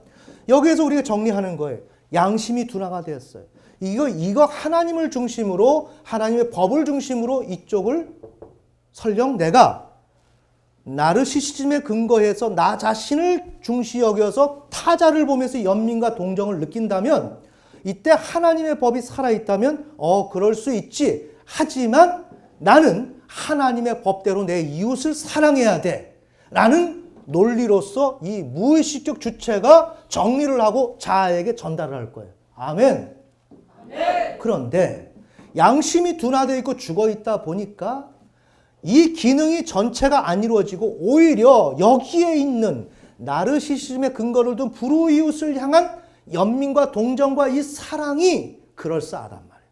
여기에서 우리가 정리하는 거예요. 양심이 둔화가 되었어요. 이거 하나님을 중심으로, 하나님의 법을 중심으로 이쪽을 설령 내가 나르시시즘에 근거해서 나 자신을 중시 여겨서 타자를 보면서 연민과 동정을 느낀다면 이때 하나님의 법이 살아있다면 그럴 수 있지. 하지만 나는 하나님의 법대로 내 이웃을 사랑해야 돼 라는 논리로서 이 무의식적 주체가 정리를 하고 자아에게 전달을 할 거예요. 아멘. 그런데 양심이 둔화되어 있고 죽어 있다 보니까 이 기능이 전체가 안 이루어지고 오히려 여기에 있는 나르시시즘의 근거를 둔 불우이웃을 향한 연민과 동정과 이 사랑이 그럴싸하단 말이에요.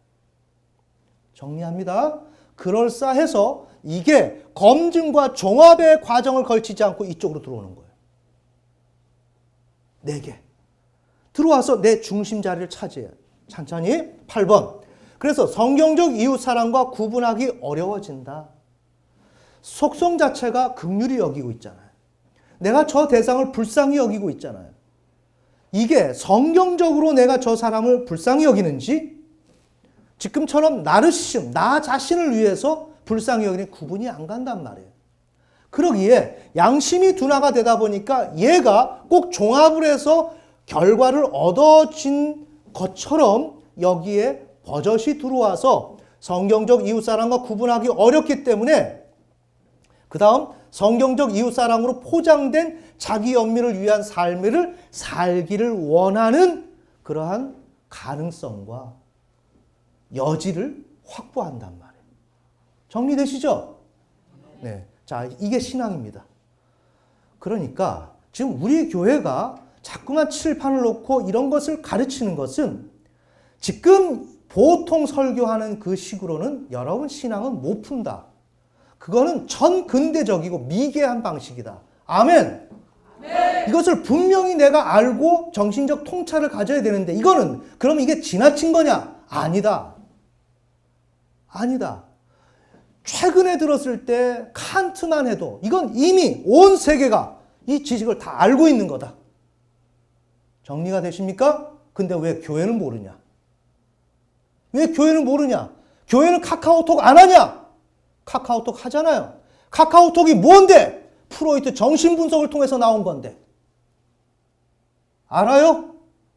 정리합니다. 그럴싸해서 이게 검증과 종합의 과정을 걸치지 않고 이쪽으로 들어오는 거예요. 내게. 들어와서 내 중심 자리를 차지해요. 천천히 8번. 그래서 성경적 이웃사랑과 구분하기 어려워진다. 속성 자체가 긍휼히 여기고 있잖아요. 내가 저 대상을 불쌍히 여기고 있잖아요. 이게 성경적으로 내가 저 사람을 불쌍히 여기는지 지금처럼 나르시즘, 나 자신을 위해서 불쌍히 여기는 구분이 안 간단 말이에요. 그러기에 양심이 둔화가 되다 보니까 얘가 꼭 종합을 해서 결과를 얻어진 것처럼 여기에 버젓이 들어와서 성경적 이웃사랑과 구분하기 어렵기 때문에 그 다음 성경적 이웃사랑으로 포장된 자기 영미를 위한 삶을 살기를 원하는 그러한 가능성과 여지를 확보한단 말이에요. 정리되시죠? 네. 자, 이게 신앙입니다. 그러니까 지금 우리 교회가 자꾸만 칠판을 놓고 이런 것을 가르치는 것은 지금 보통 설교하는 그 식으로는 여러분 신앙은 못 푼다. 그거는 전근대적이고 미개한 방식이다. 아멘. 이것을 분명히 내가 알고 정신적 통찰을 가져야 되는데 이거는 그럼 이게 지나친 거냐? 아니다. 아니다. 최근에 들었을 때 칸트만 해도 이건 이미 온 세계가 이 지식을 다 알고 있는 거다. 정리가 되십니까? 근데 왜 교회는 모르냐? 왜 교회는 모르냐? 교회는 카카오톡 안 하냐? 카카오톡 하잖아요. 카카오톡이 뭔데? 프로이트 정신분석을 통해서 나온 건데. 알아요?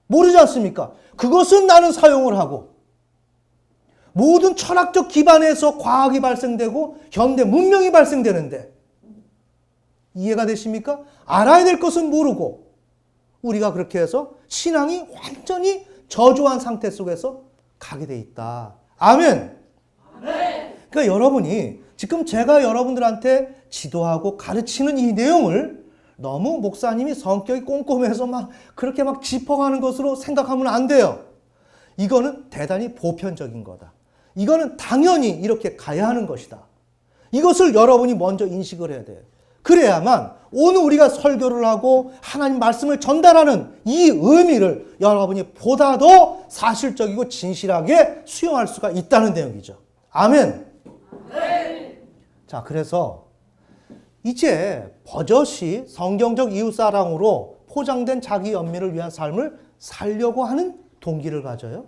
모르지 않습니까? 그것은 나는 사용을 하고 모든 철학적 기반에서 과학이 발생되고 현대 문명이 발생되는데 이해가 되십니까? 알아야 될 것은 모르고 우리가 그렇게 해서 신앙이 완전히 저조한 상태 속에서 가게 돼 있다. 아멘. 그러니까 여러분이 지금 제가 여러분들한테 지도하고 가르치는 이 내용을 너무 목사님이 성격이 꼼꼼해서 막 그렇게 막 짚어가는 것으로 생각하면 안 돼요. 이거는 대단히 보편적인 거다. 이거는 당연히 이렇게 가야 하는 것이다. 이것을 여러분이 먼저 인식을 해야 돼요. 그래야만 오늘 우리가 설교를 하고 하나님 말씀을 전달하는 이 의미를 여러분이 보다 더 사실적이고 진실하게 수용할 수가 있다는 내용이죠. 아멘. 자, 그래서 이제 버젓이 성경적 이웃사랑으로 포장된 자기 연민을 위한 삶을 살려고 하는 동기를 가져요.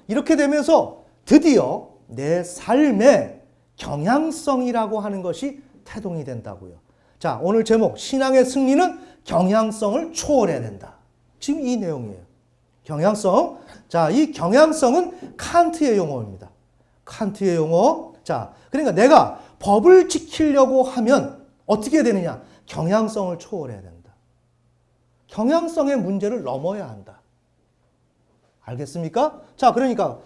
이렇게 되면서 드디어 내 삶의 경향성이라고 하는 것이 태동이 된다고요. 자, 오늘 제목 신앙의 승리는 경향성을 초월해야 된다. 지금 이 내용이에요. 경향성. 자, 이 경향성은 칸트의 용어입니다. 칸트의 용어. 자, 그러니까 내가 법을 지키려고 하면 어떻게 되느냐? 경향성을 초월해야 된다. 경향성의 문제를 넘어야 한다. 알겠습니까? 자, 그러니까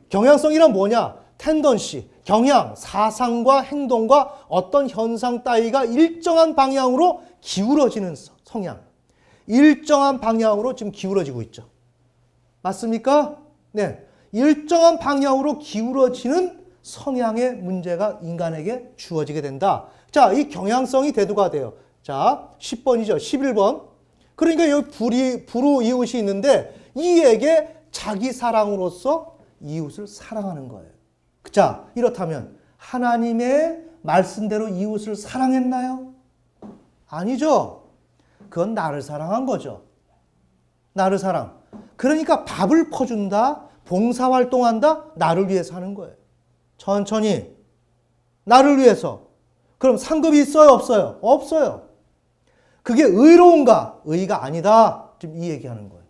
경향성이란 뭐냐? 텐던시, 경향, 사상과 행동과 어떤 현상 따위가 일정한 방향으로 기울어지는 성향. 일정한 방향으로 지금 기울어지고 있죠. 맞습니까? 네. 일정한 방향으로 기울어지는 성향의 문제가 인간에게 주어지게 된다. 자, 이 경향성이 대두가 돼요. 자, 10번이죠. 11번. 그러니까 여기 불우 이웃이 있는데 이에게 자기 사랑으로서 이웃을 사랑하는 거예요. 자, 이렇다면 하나님의 말씀대로 이웃을 사랑했나요? 아니죠. 그건 나를 사랑한 거죠. 나를 사랑. 그러니까 밥을 퍼준다, 봉사활동한다, 나를 위해서 하는 거예요. 천천히. 나를 위해서. 그럼 상급이 있어요? 없어요? 없어요. 그게 의로운가? 의가 아니다. 지금 이 얘기하는 거예요.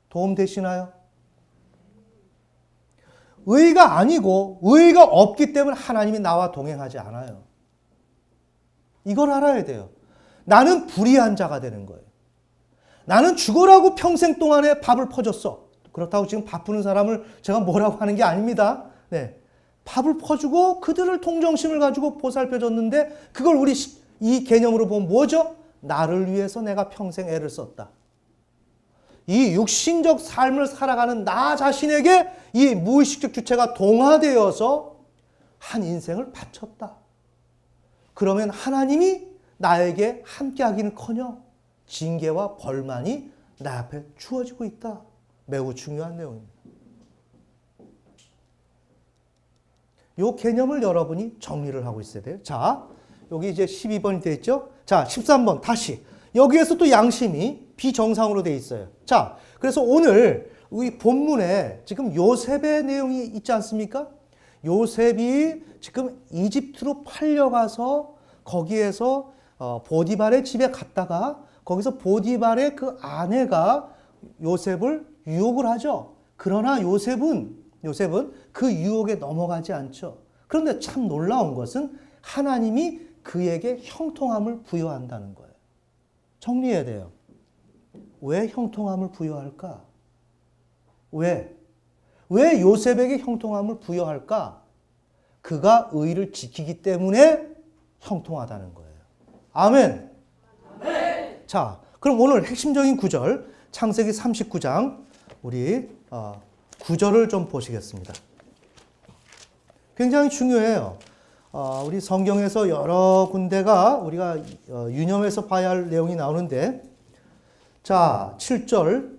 도움 되시나요? 의가 아니고 의가 없기 때문에 하나님이 나와 동행하지 않아요. 이걸 알아야 돼요. 나는 불의한 자가 되는 거예요. 나는 죽으라고 평생 동안에 밥을 퍼줬어. 그렇다고 지금 바쁘는 사람을 제가 뭐라고 하는 게 아닙니다. 네. 밥을 퍼주고 그들을 동정심을 가지고 보살펴줬는데 그걸 우리 이 개념으로 보면 뭐죠? 나를 위해서 내가 평생 애를 썼다. 이 육신적 삶을 살아가는 나 자신에게 이 무의식적 주체가 동화되어서 한 인생을 바쳤다. 그러면 하나님이 나에게 함께하기는커녕 징계와 벌만이 나 앞에 주어지고 있다. 매우 중요한 내용입니다. 이 개념을 여러분이 정리를 하고 있어야 돼요. 자, 여기 이제 12번이 되어 있죠. 자, 13번 다시. 여기에서 또 양심이 비정상으로 돼 있어요. 자, 그래서 오늘 우리 본문에 지금 요셉의 내용이 있지 않습니까? 요셉이 지금 이집트로 팔려가서 거기에서 보디발의 집에 갔다가 거기서 보디발의 그 아내가 요셉을 유혹을 하죠. 그러나 요셉은 그 유혹에 넘어가지 않죠. 그런데 참 놀라운 것은 하나님이 그에게 형통함을 부여한다는 거예요. 정리해야 돼요. 왜 형통함을 부여할까? 왜 요셉에게 형통함을 부여할까? 그가 의를 지키기 때문에 형통하다는 거예요. 아멘. 아멘. 자, 그럼 오늘 핵심적인 구절 창세기 39장 우리 9절을 좀 보시겠습니다. 굉장히 중요해요. 우리 성경에서 여러 군데가 우리가 유념해서 봐야 할 내용이 나오는데, 자, 7절.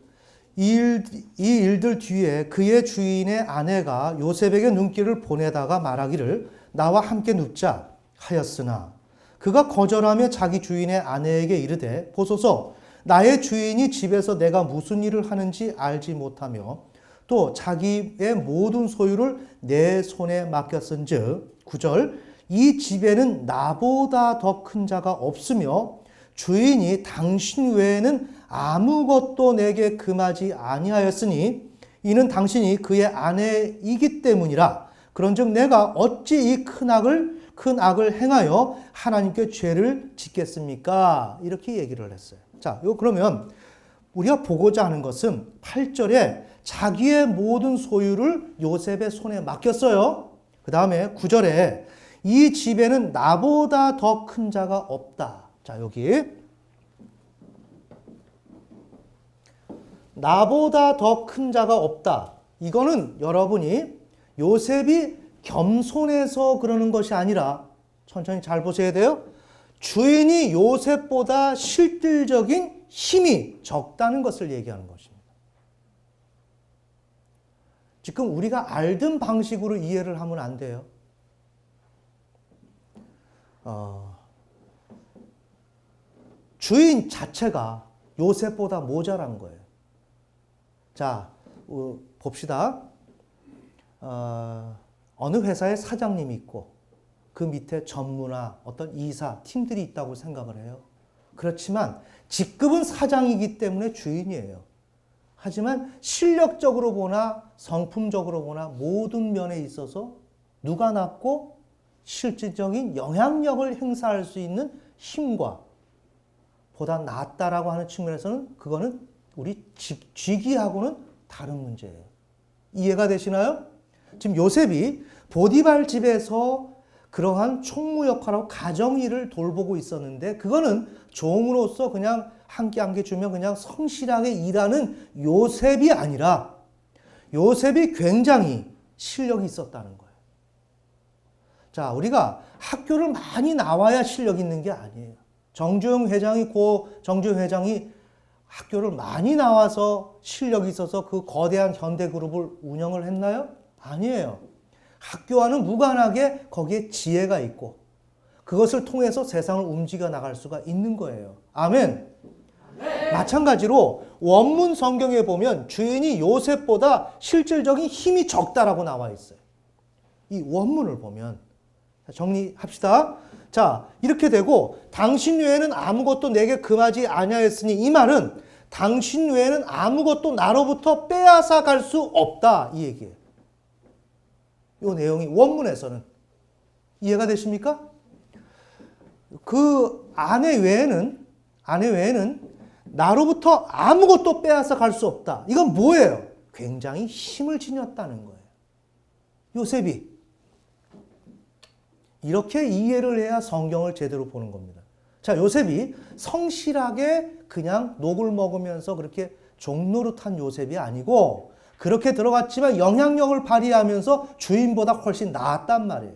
이 일들 뒤에 그의 주인의 아내가 요셉에게 눈길을 보내다가 말하기를 나와 함께 눕자 하였으나 그가 거절하며 자기 주인의 아내에게 이르되 보소서 나의 주인이 집에서 내가 무슨 일을 하는지 알지 못하며 또 자기의 모든 소유를 내 손에 맡겼은즉 9절 이 집에는 나보다 더 큰 자가 없으며 주인이 당신 외에는 아무것도 내게 금하지 아니하였으니 이는 당신이 그의 아내이기 때문이라. 그런즉 내가 어찌 이 큰 악을 행하여 하나님께 죄를 짓겠습니까? 이렇게 얘기를 했어요. 자, 그러면 우리가 보고자 하는 것은 8절에 자기의 모든 소유를 요셉의 손에 맡겼어요. 그 다음에 9절에 이 집에는 나보다 더 큰 자가 없다. 자, 여기 나보다 더 큰 자가 없다. 이거는 여러분이 요셉이 겸손해서 그러는 것이 아니라 천천히 잘 보셔야 돼요. 주인이 요셉보다 실질적인 힘이 적다는 것을 얘기하는 것입니다. 지금 우리가 알던 방식으로 이해를 하면 안 돼요. 주인 자체가 요셉보다 모자란 거예요. 자, 봅시다. 어느 회사에 사장님이 있고 그 밑에 전무나 어떤 이사, 팀들이 있다고 생각을 해요. 그렇지만 직급은 사장이기 때문에 주인이에요. 하지만 실력적으로 보나 성품적으로 보나 모든 면에 있어서 누가 낫고 실질적인 영향력을 행사할 수 있는 힘과 보다 낫다라고 하는 측면에서는 그거는 우리 직위하고는 다른 문제예요. 이해가 되시나요? 지금 요셉이 보디발 집에서 그러한 총무 역할하고 가정 일을 돌보고 있었는데 그거는 종으로서 그냥 한 개 한 개 주면 그냥 성실하게 일하는 요셉이 아니라 요셉이 굉장히 실력이 있었다는 거예요. 자, 우리가 학교를 많이 나와야 실력 있는 게 아니에요. 정주영 회장이 학교를 많이 나와서 실력이 있어서 그 거대한 현대그룹을 운영을 했나요? 아니에요. 학교와는 무관하게 거기에 지혜가 있고 그것을 통해서 세상을 움직여 나갈 수가 있는 거예요. 아멘. 아멘. 마찬가지로 원문 성경에 보면 주인이 요셉보다 실질적인 힘이 적다라고 나와 있어요. 이 원문을 보면 정리합시다. 자, 이렇게 되고 당신 외에는 아무것도 내게 금하지 아니하였으니 이 말은 당신 외에는 아무것도 나로부터 빼앗아 갈 수 없다 이 얘기예요. 이 내용이 원문에서는 이해가 되십니까? 그 아내 외에는 나로부터 아무것도 빼앗아 갈 수 없다. 이건 뭐예요? 굉장히 힘을 지녔다는 거예요. 요셉이 이렇게 이해를 해야 성경을 제대로 보는 겁니다. 자, 요셉이 성실하게 그냥 녹을 먹으면서 그렇게 종노릇한 요셉이 아니고 그렇게 들어갔지만 영향력을 발휘하면서 주인보다 훨씬 나았단 말이에요.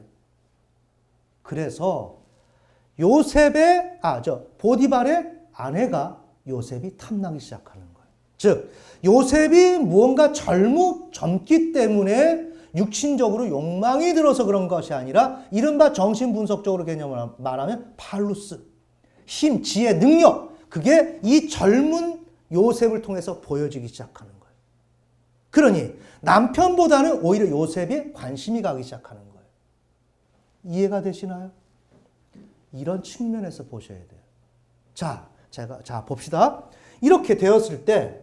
그래서 보디발의 아내가 요셉이 탐나기 시작하는 거예요. 즉, 요셉이 무언가 젊기 때문에 육신적으로 욕망이 들어서 그런 것이 아니라 이른바 정신분석적으로 개념을 말하면 팔루스, 힘, 지혜, 능력, 그게 이 젊은 요셉을 통해서 보여지기 시작하는 거예요. 그러니 남편보다는 오히려 요셉에 관심이 가기 시작하는 거예요. 이해가 되시나요? 이런 측면에서 보셔야 돼요. 자, 봅시다. 이렇게 되었을 때,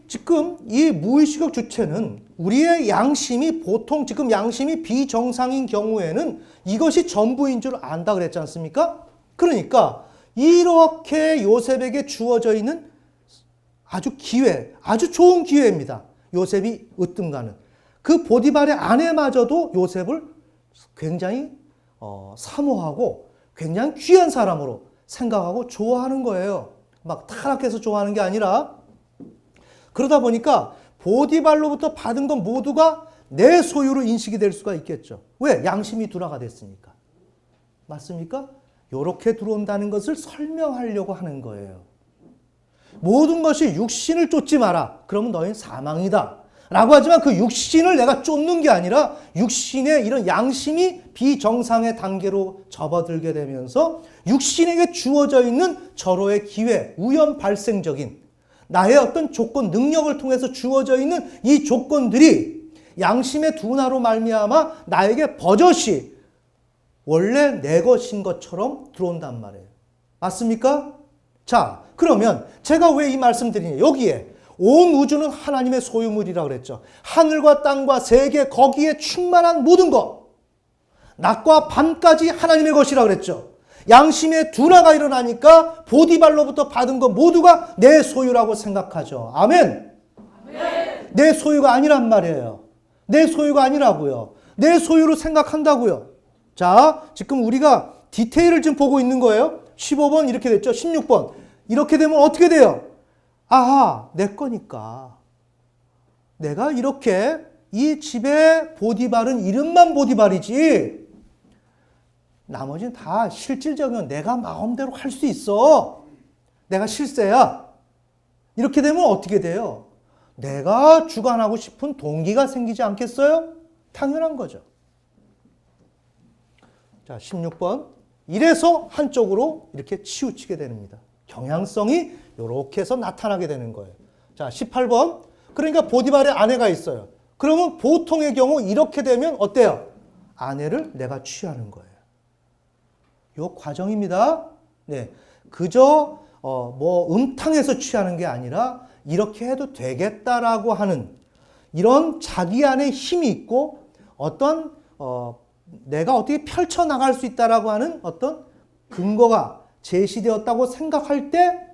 지금 이 무의식적 주체는 우리의 양심이 보통 지금 양심이 비정상인 경우에는 이것이 전부인 줄 안다 그랬지 않습니까? 그러니까 이렇게 요셉에게 주어져 있는 아주 좋은 기회입니다. 요셉이 으뜸가는. 그 보디발의 아내마저도 요셉을 굉장히 사모하고 굉장히 귀한 사람으로 생각하고 좋아하는 거예요. 막 타락해서 좋아하는 게 아니라. 그러다 보니까 보디발로부터 받은 건 모두가 내 소유로 인식이 될 수가 있겠죠. 왜? 양심이 둔화가 됐으니까. 맞습니까? 이렇게 들어온다는 것을 설명하려고 하는 거예요. 모든 것이 육신을 쫓지 마라. 그러면 너희는 사망이다. 라고 하지만 그 육신을 내가 쫓는 게 아니라 육신의 이런 양심이 비정상의 단계로 접어들게 되면서 육신에게 주어져 있는 절호의 기회, 우연 발생적인 나의 어떤 조건, 능력을 통해서 주어져 있는 이 조건들이 양심의 둔화로 말미암아 나에게 버젓이 원래 내 것인 것처럼 들어온단 말이에요. 맞습니까? 자, 그러면 제가 왜 이 말씀 드리냐. 여기에 온 우주는 하나님의 소유물이라고 그랬죠. 하늘과 땅과 세계 거기에 충만한 모든 것. 낮과 밤까지 하나님의 것이라고 그랬죠. 양심의 둔화가 일어나니까 보디발로부터 받은 것 모두가 내 소유라고 생각하죠. 아멘. 아멘. 내 소유가 아니란 말이에요. 내 소유가 아니라고요. 내 소유로 생각한다고요. 자, 지금 우리가 디테일을 지금 보고 있는 거예요. 15번 이렇게 됐죠. 16번. 이렇게 되면 어떻게 돼요? 아하, 내 거니까. 내가 이렇게 이 집에 보디발은 이름만 보디발이지 나머지는 다 실질적인 내가 마음대로 할 수 있어. 내가 실세야. 이렇게 되면 어떻게 돼요? 내가 주관하고 싶은 동기가 생기지 않겠어요? 당연한 거죠. 자, 16번. 이래서 한쪽으로 이렇게 치우치게 됩니다. 경향성이 이렇게 해서 나타나게 되는 거예요. 자, 18번. 그러니까 보디발의 아내가 있어요. 그러면 보통의 경우 이렇게 되면 어때요? 아내를 내가 취하는 거예요. 요 과정입니다. 네. 그저 음탕해서 취하는 게 아니라 이렇게 해도 되겠다라고 하는 이런 자기 안에 힘이 있고 어떤 내가 어떻게 펼쳐나갈 수 있다라고 하는 어떤 근거가 제시되었다고 생각할 때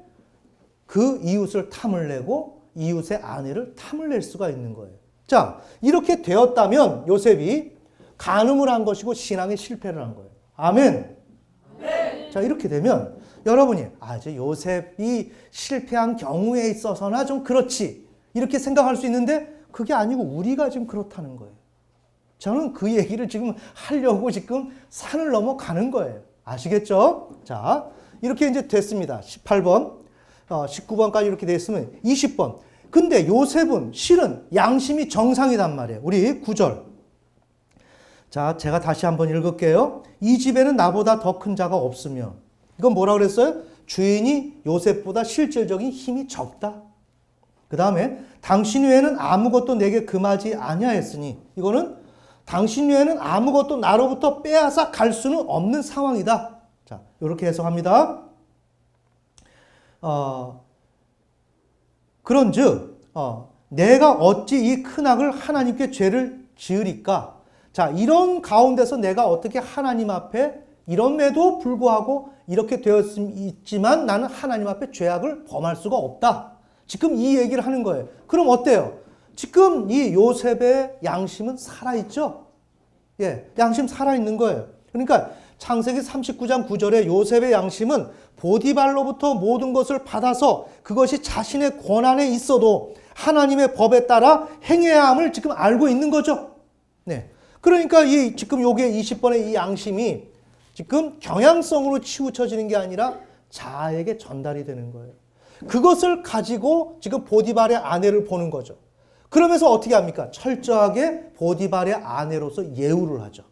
그 이웃을 탐을 내고 이웃의 아내를 탐을 낼 수가 있는 거예요. 자, 이렇게 되었다면 요셉이 간음을 한 것이고 신앙에 실패를 한 거예요. 아멘. 아멘. 자, 이렇게 되면 여러분이 이제 요셉이 실패한 경우에 있어서나 좀 그렇지 이렇게 생각할 수 있는데 그게 아니고 우리가 지금 그렇다는 거예요. 저는 그 얘기를 지금 하려고 지금 산을 넘어가는 거예요. 아시겠죠? 자, 이렇게 이제 됐습니다. 18번, 19번까지 이렇게 됐으면 20번. 근데 요셉은 실은 양심이 정상이단 말이에요. 우리 9절. 자, 제가 다시 한번 읽을게요. 이 집에는 나보다 더 큰 자가 없으며. 이건 뭐라 그랬어요? 주인이 요셉보다 실질적인 힘이 적다. 그 다음에 당신 외에는 아무것도 내게 금하지 아니하였으니 이거는 당신 외에는 아무것도 나로부터 빼앗아 갈 수는 없는 상황이다. 자, 이렇게 해석합니다. 그런즉 내가 어찌 이 큰 악을 하나님께 죄를 지으리까? 자, 이런 가운데서 내가 어떻게 하나님 앞에 이럼에도 불구하고 이렇게 되었지만 나는 하나님 앞에 죄악을 범할 수가 없다. 지금 이 얘기를 하는 거예요. 그럼 어때요? 지금 이 요셉의 양심은 살아있죠? 예, 양심 살아있는 거예요. 그러니까 창세기 39장 9절에 요셉의 양심은 보디발로부터 모든 것을 받아서 그것이 자신의 권한에 있어도 하나님의 법에 따라 행해야 함을 지금 알고 있는 거죠. 네. 그러니까 지금 요게 20번의 이 양심이 지금 경향성으로 치우쳐지는 게 아니라 자아에게 전달이 되는 거예요. 그것을 가지고 지금 보디발의 아내를 보는 거죠. 그러면서 어떻게 합니까? 철저하게 보디발의 아내로서 예우를 하죠.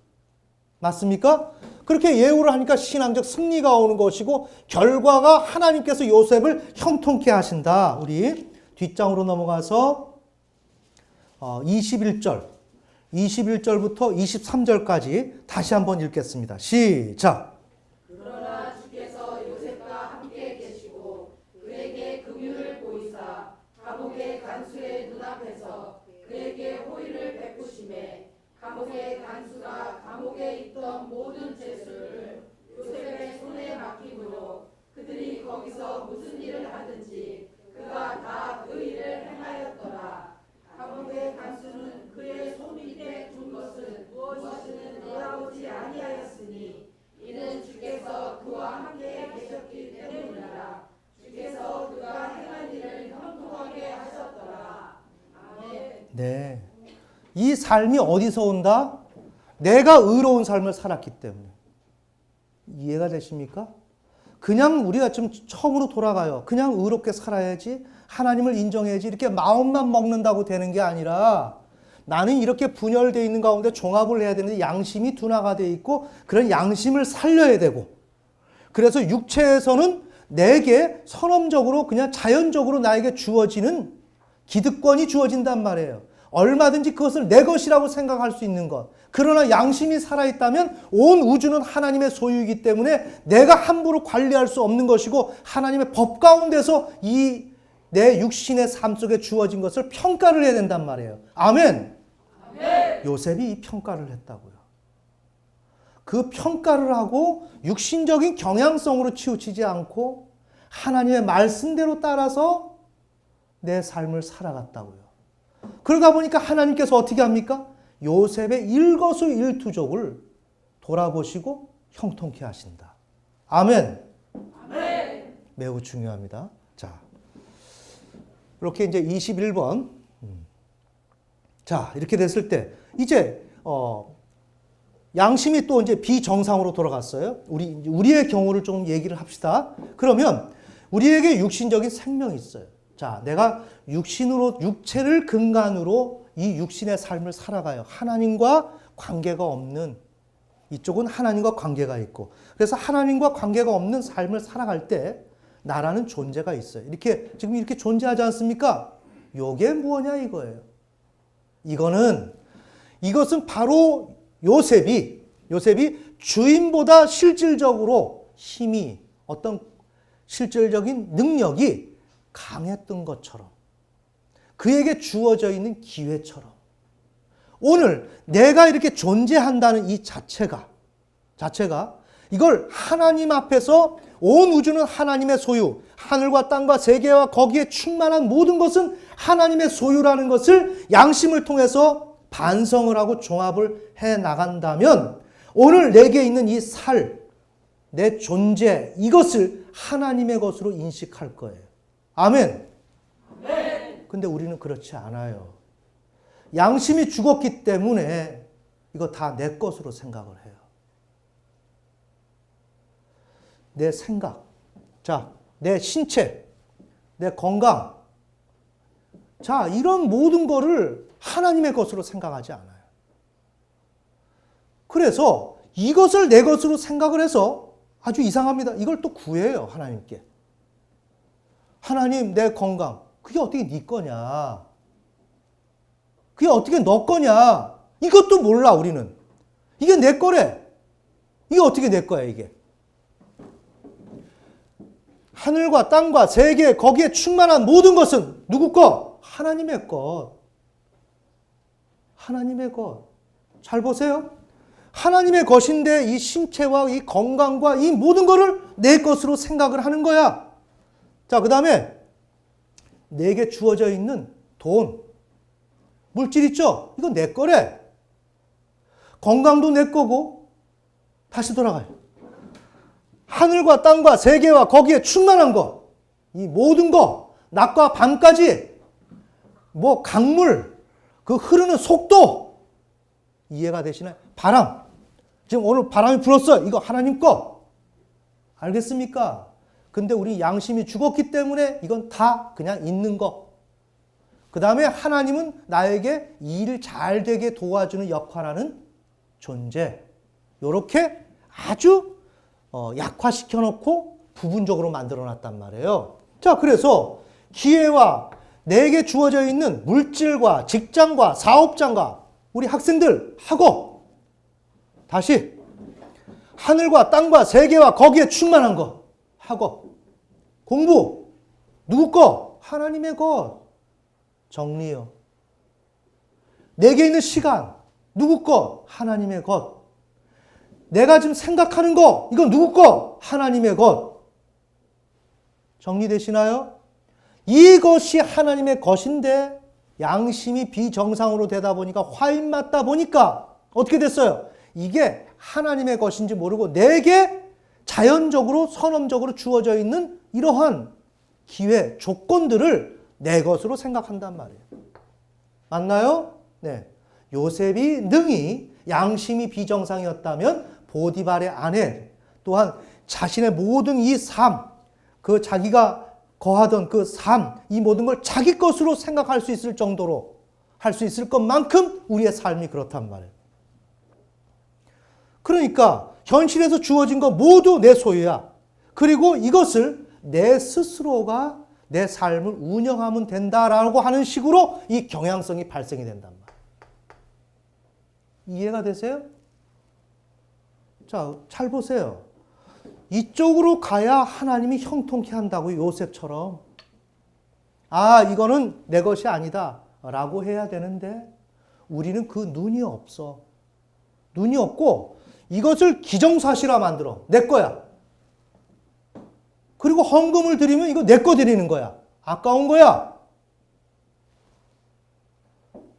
맞습니까? 그렇게 예우를 하니까 신앙적 승리가 오는 것이고 결과가 하나님께서 요셉을 형통케 하신다. 우리 뒷장으로 넘어가서 21절부터 23절까지 다시 한번 읽겠습니다. 시작. 그러나 주께서 요셉과 함께 계시고 그에게 긍휼을 보이사 감옥의 간수의 눈앞에서 그에게 호의를 베푸시매 감옥의 간수가 감옥에 있던 모든 죄수를 요셉의 손에 맡김으로 그들이 거기서 무슨 일을 하든지 그가 다 그 일을 행하였더라. 감옥의 간수는 그의 손 밑에 둔 것은 무엇이든 돌아오지 아니하였으니 이는 주께서 그와 함께 계셨기 때문이라. 주께서 그가 행한 일을 형통하게 하셨더라. 아멘. 네. 이 삶이 어디서 온다? 내가 의로운 삶을 살았기 때문에. 이해가 되십니까? 그냥 우리가 좀 처음으로 돌아가요. 그냥 의롭게 살아야지, 하나님을 인정해야지 이렇게 마음만 먹는다고 되는 게 아니라 나는 이렇게 분열되어 있는 가운데 종합을 해야 되는데 양심이 둔화가 되어 있고 그런 양심을 살려야 되고 그래서 육체에서는 내게 선언적으로 그냥 자연적으로 나에게 주어지는 기득권이 주어진단 말이에요. 얼마든지 그것을 내 것이라고 생각할 수 있는 것. 그러나 양심이 살아있다면 온 우주는 하나님의 소유이기 때문에 내가 함부로 관리할 수 없는 것이고 하나님의 법 가운데서 이 내 육신의 삶 속에 주어진 것을 평가를 해야 된단 말이에요. 아멘. 아멘. 요셉이 이 평가를 했다고요. 그 평가를 하고 육신적인 경향성으로 치우치지 않고 하나님의 말씀대로 따라서 내 삶을 살아갔다고요. 그러다 보니까 하나님께서 어떻게 합니까? 요셉의 일거수일투족을 돌아보시고 형통케 하신다. 아멘. 아멘. 매우 중요합니다. 자, 이렇게 이제 21번. 자, 이렇게 됐을 때 이제 양심이 또 이제 비정상으로 돌아갔어요. 우리의 경우를 좀 얘기를 합시다. 그러면 우리에게 육신적인 생명이 있어요. 자, 내가 육체를 근간으로 이 육신의 삶을 살아가요. 하나님과 관계가 없는, 이쪽은 하나님과 관계가 있고, 그래서 하나님과 관계가 없는 삶을 살아갈 때 나라는 존재가 있어요. 지금 이렇게 존재하지 않습니까? 요게 뭐냐 이거예요. 이것은 바로 요셉이 주인보다 실질적으로 힘이, 어떤 실질적인 능력이 강했던 것처럼 그에게 주어져 있는 기회처럼 오늘 내가 이렇게 존재한다는 이 자체가 이걸 하나님 앞에서 온 우주는 하나님의 소유, 하늘과 땅과 세계와 거기에 충만한 모든 것은 하나님의 소유라는 것을 양심을 통해서 반성을 하고 종합을 해 나간다면 오늘 내게 있는 이 내 존재, 이것을 하나님의 것으로 인식할 거예요. 아멘. 아멘. 근데 우리는 그렇지 않아요. 양심이 죽었기 때문에 이거 다 내 것으로 생각을 해요. 내 생각, 자, 내 신체, 내 건강, 자, 이런 모든 거를 하나님의 것으로 생각하지 않아요. 그래서 이것을 내 것으로 생각을 해서 아주 이상합니다. 이걸 또 구해요, 하나님께. 하나님, 내 건강, 그게 어떻게 네 거냐? 그게 어떻게 너 거냐? 이것도 몰라, 우리는. 이게 내 거래. 이게 어떻게 내 거야, 이게? 하늘과 땅과 세계, 거기에 충만한 모든 것은 누구 거? 하나님의 것. 하나님의 것. 잘 보세요. 하나님의 것인데 이 신체와 이 건강과 이 모든 것을 내 것으로 생각을 하는 거야. 자, 그 다음에 내게 주어져 있는 돈, 물질 있죠? 이건 내 거래. 건강도 내 거고, 다시 돌아가요. 하늘과 땅과 세계와 거기에 충만한 것, 이 모든 것, 낮과 밤까지, 강물, 그 흐르는 속도, 이해가 되시나요? 바람. 지금 오늘 바람이 불었어. 이거 하나님 거. 알겠습니까? 근데 우리 양심이 죽었기 때문에 이건 다 그냥 있는 거. 그 다음에 하나님은 나에게 일 잘 되게 도와주는 역할하는 존재. 이렇게 아주 약화시켜 놓고 부분적으로 만들어 놨단 말이에요. 자, 그래서 기회와 내게 주어져 있는 물질과 직장과 사업장과 우리 학생들 하고 다시 하늘과 땅과 세계와 거기에 충만한 것 하고 공부 누구 거? 하나님의 것. 정리요. 내게 있는 시간 누구 거? 하나님의 것. 내가 지금 생각하는 거 이건 누구 거? 하나님의 것. 정리되시나요? 이것이 하나님의 것인데 양심이 비정상으로 되다 보니까 화인 맞다 보니까 어떻게 됐어요? 이게 하나님의 것인지 모르고 내게 자연적으로 선험적으로 주어져 있는 이러한 기회, 조건들을 내 것으로 생각한단 말이에요. 맞나요? 네. 요셉이 능히 양심이 비정상이었다면 보디발의 아내 또한 자신의 모든 이 삶, 그 자기가 거하던 그 삶, 이 모든 걸 자기 것으로 생각할 수 있을 정도로 할 수 있을 것만큼 우리의 삶이 그렇단 말이에요. 그러니까 현실에서 주어진 거 모두 내 소유야. 그리고 이것을 내 스스로가 내 삶을 운영하면 된다라고 하는 식으로 이 경향성이 발생이 된단 말이에요. 이해가 되세요? 자, 잘 보세요. 이쪽으로 가야 하나님이 형통케 한다고 요셉처럼. 아, 이거는 내 것이 아니다 라고 해야 되는데 우리는 그 눈이 없어. 눈이 없고 이것을 기정사실화 만들어. 내 거야. 그리고 헌금을 드리면 이거 내 거 드리는 거야. 아까운 거야.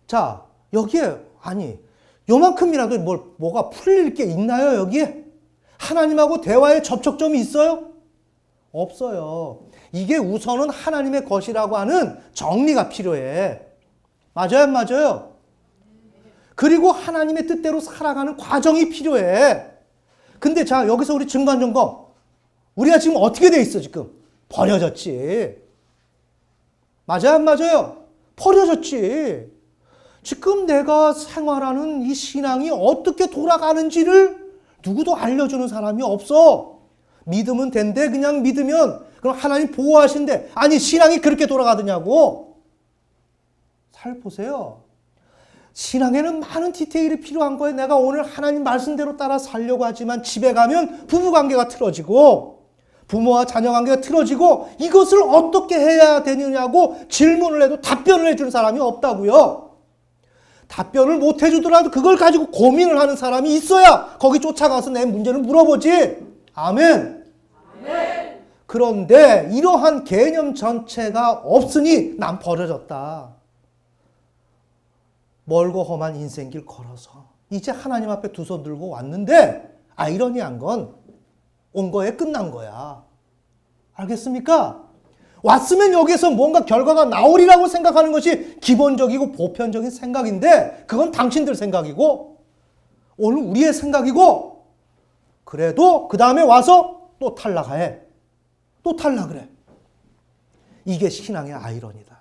자, 여기에 아니 요만큼이라도 뭐가 풀릴 게 있나요 여기에? 하나님하고 대화의 접촉점이 있어요? 없어요. 이게 우선은 하나님의 것이라고 하는 정리가 필요해. 맞아요, 안 맞아요? 그리고 하나님의 뜻대로 살아가는 과정이 필요해. 근데 자, 여기서 우리 중간점검. 우리가 지금 어떻게 돼 있어, 지금? 버려졌지. 맞아요, 안 맞아요? 버려졌지. 지금 내가 생활하는 이 신앙이 어떻게 돌아가는지를 누구도 알려주는 사람이 없어. 믿으면 된대. 그냥 믿으면 그럼 하나님 보호하신대. 아니 신앙이 그렇게 돌아가더냐고. 잘 보세요. 신앙에는 많은 디테일이 필요한 거예요. 내가 오늘 하나님 말씀대로 따라 살려고 하지만 집에 가면 부부관계가 틀어지고 부모와 자녀관계가 틀어지고 이것을 어떻게 해야 되느냐고 질문을 해도 답변을 해주는 사람이 없다고요. 답변을 못 해주더라도 그걸 가지고 고민을 하는 사람이 있어야 거기 쫓아가서 내 문제를 물어보지. 아멘. 아멘. 그런데 이러한 개념 전체가 없으니 난 버려졌다. 멀고 험한 인생길 걸어서 이제 하나님 앞에 두 손 들고 왔는데 아이러니한 건 온 거에 끝난 거야. 알겠습니까? 왔으면 여기에서 뭔가 결과가 나오리라고 생각하는 것이 기본적이고 보편적인 생각인데 그건 당신들 생각이고 오늘 우리의 생각이고 그래도 그 다음에 와서 또 탈락해. 또 탈락을 해. 이게 신앙의 아이러니다.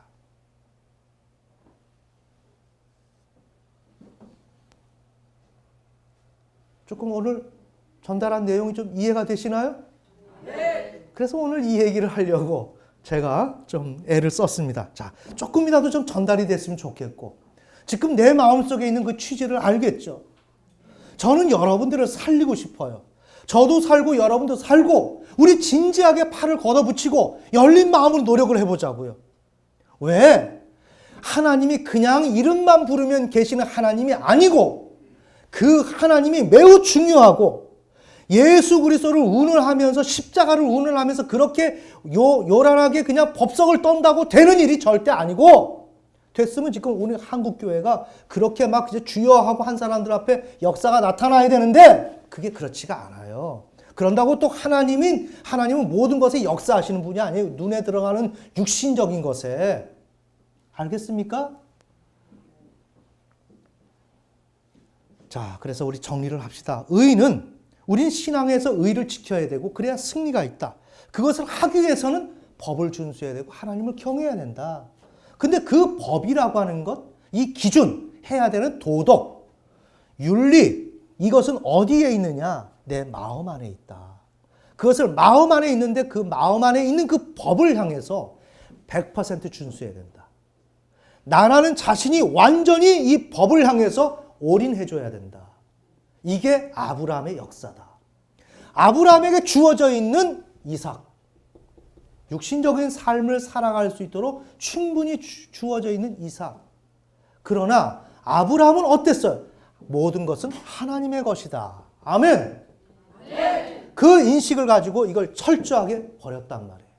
조금 오늘 전달한 내용이 좀 이해가 되시나요? 네. 그래서 오늘 이 얘기를 하려고 제가 좀 애를 썼습니다. 자, 조금이라도 좀 전달이 됐으면 좋겠고 지금 내 마음속에 있는 그 취지를 알겠죠? 저는 여러분들을 살리고 싶어요. 저도 살고 여러분도 살고 우리 진지하게 팔을 걷어붙이고 열린 마음으로 노력을 해보자고요. 왜? 하나님이 그냥 이름만 부르면 계시는 하나님이 아니고 그 하나님이 매우 중요하고 예수 그리스도를 운운하면서 십자가를 운운하면서 그렇게 요란하게 그냥 법석을 떤다고 되는 일이 절대 아니고 됐으면 지금 오늘 한국교회가 그렇게 막 이제 주여하고 한 사람들 앞에 역사가 나타나야 되는데 그게 그렇지가 않아요. 그런다고 또 하나님은 모든 것에 역사하시는 분이 아니에요. 눈에 들어가는 육신적인 것에. 알겠습니까? 자, 그래서 우리 정리를 합시다. 의는 우린 신앙에서 의를 지켜야 되고 그래야 승리가 있다. 그것을 하기 위해서는 법을 준수해야 되고 하나님을 경외해야 된다. 근데 그 법이라고 하는 것, 이 기준, 해야 되는 도덕, 윤리, 이것은 어디에 있느냐? 내 마음 안에 있다. 그것을 마음 안에 있는데 그 마음 안에 있는 그 법을 향해서 100% 준수해야 된다. 나라는 자신이 완전히 이 법을 향해서 올인해줘야 된다. 이게 아브라함의 역사다. 아브라함에게 주어져 있는 이삭. 육신적인 삶을 살아갈 수 있도록 충분히 주어져 있는 이삭. 그러나 아브라함은 어땠어요? 모든 것은 하나님의 것이다. 아멘. 그 인식을 가지고 이걸 철저하게 버렸단 말이에요.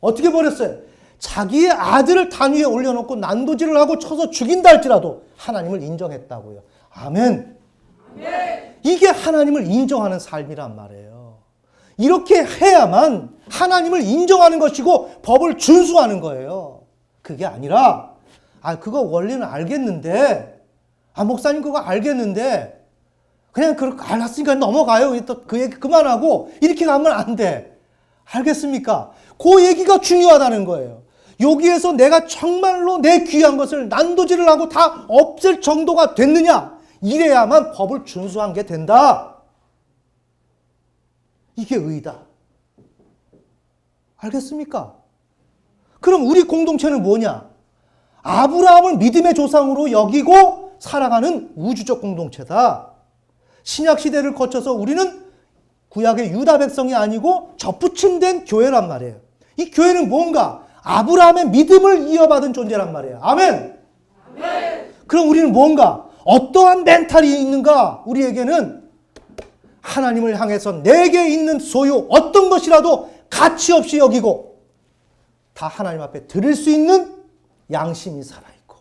어떻게 버렸어요? 자기의 아들을 단 위에 올려놓고 난도질을 하고 쳐서 죽인다 할지라도 하나님을 인정했다고요. 아멘. 이게 하나님을 인정하는 삶이란 말이에요. 이렇게 해야만 하나님을 인정하는 것이고 법을 준수하는 거예요. 그게 아니라 그거 원리는 알겠는데 목사님 그거 알겠는데 그냥 그렇게 알았으니까 넘어가요. 또 그 얘기 그만하고 이렇게 가면 안 돼. 알겠습니까? 그 얘기가 중요하다는 거예요. 여기에서 내가 정말로 내 귀한 것을 난도질을 하고 다 없앨 정도가 됐느냐? 이래야만 법을 준수한 게 된다. 이게 의다. 알겠습니까? 그럼 우리 공동체는 뭐냐? 아브라함을 믿음의 조상으로 여기고 살아가는 우주적 공동체다. 신약 시대를 거쳐서 우리는 구약의 유다 백성이 아니고 접붙임된 교회란 말이에요. 이 교회는 뭔가? 아브라함의 믿음을 이어받은 존재란 말이에요. 아멘. 그럼 우리는 뭔가? 어떠한 멘탈이 있는가? 우리에게는 하나님을 향해서 내게 있는 소유 어떤 것이라도 가치 없이 여기고 다 하나님 앞에 드릴 수 있는 양심이 살아있고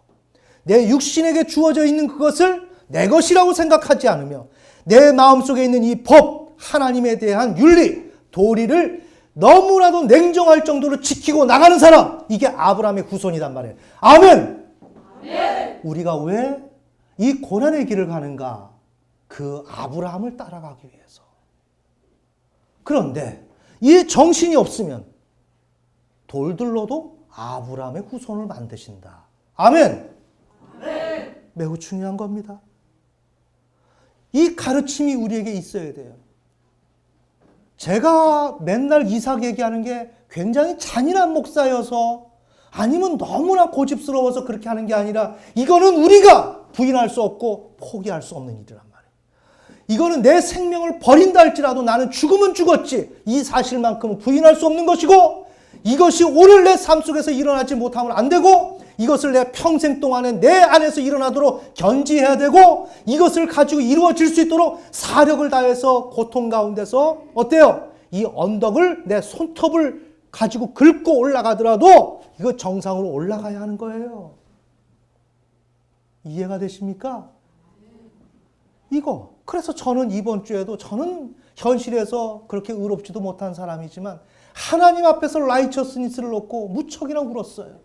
내 육신에게 주어져 있는 그것을 내 것이라고 생각하지 않으며 내 마음속에 있는 이 법, 하나님에 대한 윤리, 도리를 너무나도 냉정할 정도로 지키고 나가는 사람, 이게 아브라함의 후손이란 말이에요. 아멘! 우리가 왜 이 고난의 길을 가는가? 그 아브라함을 따라가기 위해서. 그런데 이 정신이 없으면 돌들로도 아브라함의 후손을 만드신다. 아멘! 매우 중요한 겁니다. 이 가르침이 우리에게 있어야 돼요. 제가 맨날 이삭 얘기하는 게 굉장히 잔인한 목사여서 아니면 너무나 고집스러워서 그렇게 하는 게 아니라 이거는 우리가 부인할 수 없고 포기할 수 없는 일이란 말이에요. 이거는 내 생명을 버린다 할지라도 나는 죽으면 죽었지 이 사실만큼은 부인할 수 없는 것이고 이것이 오늘 내 삶 속에서 일어나지 못하면 안 되고 이것을 내 평생 동안에 내 안에서 일어나도록 견지해야 되고 이것을 가지고 이루어질 수 있도록 사력을 다해서 고통 가운데서 어때요? 이 언덕을 내 손톱을 가지고 긁고 올라가더라도 이거 정상으로 올라가야 하는 거예요. 이해가 되십니까? 이거. 그래서 저는 이번 주에도 저는 현실에서 그렇게 의롭지도 못한 사람이지만 하나님 앞에서 라이처스니스를 놓고 무척이나 울었어요.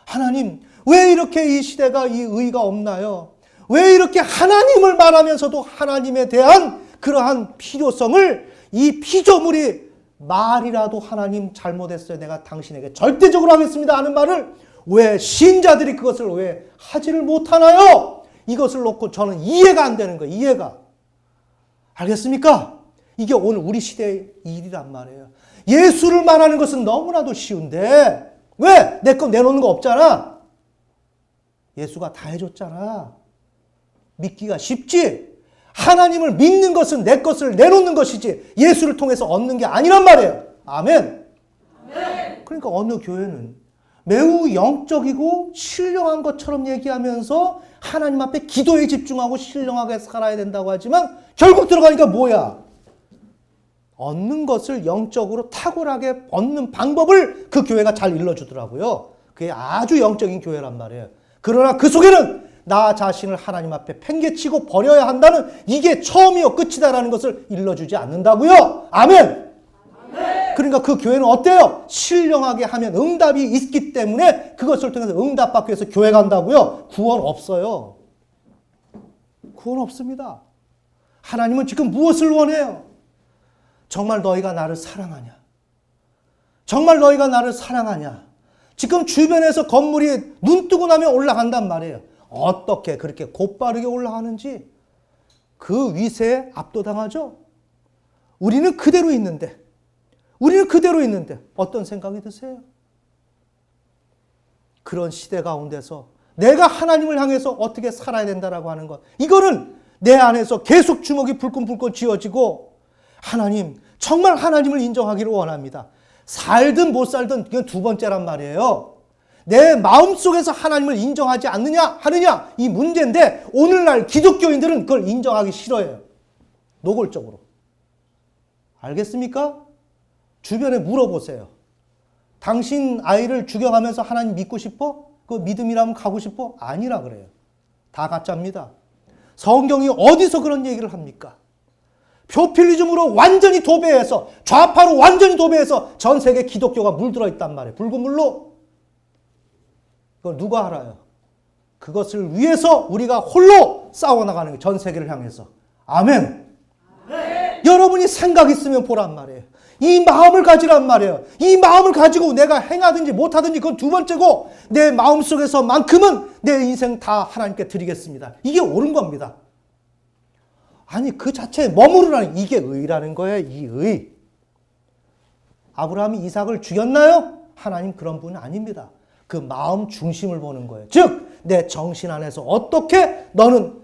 하나님, 왜 이렇게 이 시대가 이 의가 없나요? 왜 이렇게 하나님을 말하면서도 하나님에 대한 그러한 필요성을 이 피조물이 말이라도 하나님 잘못했어요. 내가 당신에게 절대적으로 하겠습니다 하는 말을 왜 신자들이 그것을 왜 하지를 못하나요? 이것을 놓고 저는 이해가 안 되는 거예요. 이해가. 알겠습니까? 이게 오늘 우리 시대의 일이란 말이에요. 예수를 말하는 것은 너무나도 쉬운데 왜? 내 거 내놓는 거 없잖아. 예수가 다 해줬잖아. 믿기가 쉽지. 하나님을 믿는 것은 내 것을 내놓는 것이지 예수를 통해서 얻는 게 아니란 말이에요. 아멘. 그러니까 어느 교회는 매우 영적이고 신령한 것처럼 얘기하면서 하나님 앞에 기도에 집중하고 신령하게 살아야 된다고 하지만 결국 들어가니까 뭐야? 얻는 것을 영적으로 탁월하게 얻는 방법을 그 교회가 잘 일러주더라고요. 그게 아주 영적인 교회란 말이에요. 그러나 그 속에는 나 자신을 하나님 앞에 팽개치고 버려야 한다는 이게 처음이요 끝이다라는 것을 일러주지 않는다고요. 아멘. 그러니까 그 교회는 어때요? 신령하게 하면 응답이 있기 때문에 그것을 통해서 응답받기 위해서 교회 간다고요. 구원 없어요. 구원 없습니다. 하나님은 지금 무엇을 원해요? 정말 너희가 나를 사랑하냐? 정말 너희가 나를 사랑하냐? 지금 주변에서 건물이 눈 뜨고 나면 올라간단 말이에요. 어떻게 그렇게 곧바르게 올라가는지 그 위세에 압도당하죠. 우리는 그대로 있는데 어떤 생각이 드세요? 그런 시대 가운데서 내가 하나님을 향해서 어떻게 살아야 된다라고 하는 것, 이거는 내 안에서 계속 주먹이 불끈불끈 쥐어지고, 하나님, 정말 하나님을 인정하기를 원합니다. 살든 못 살든 그건 두 번째란 말이에요. 내 마음속에서 하나님을 인정하지 않느냐 하느냐, 이 문제인데 오늘날 기독교인들은 그걸 인정하기 싫어해요. 노골적으로. 알겠습니까? 주변에 물어보세요. 당신 아이를 죽여가면서 하나님 믿고 싶어? 그 믿음이라면 가고 싶어? 아니라 그래요. 다 가짜입니다. 성경이 어디서 그런 얘기를 합니까? 표퓰리즘으로 완전히 도배해서, 좌파로 완전히 도배해서 전 세계 기독교가 물들어 있단 말이에요. 붉은 물로. 그걸 누가 알아요? 그것을 위해서 우리가 홀로 싸워나가는 거예요. 전 세계를 향해서. 아멘. 아멘. 여러분이 생각 있으면 보란 말이에요. 이 마음을 가지란 말이에요. 이 마음을 가지고 내가 행하든지 못하든지 그건 두 번째고, 내 마음속에서만큼은 내 인생 다 하나님께 드리겠습니다. 이게 옳은 겁니다. 아니, 그 자체에 머무르라는, 이게 의라는 거예요. 이 의. 아브라함이 이삭을 죽였나요? 하나님 그런 분은 아닙니다. 그 마음 중심을 보는 거예요. 즉, 내 정신 안에서 어떻게 너는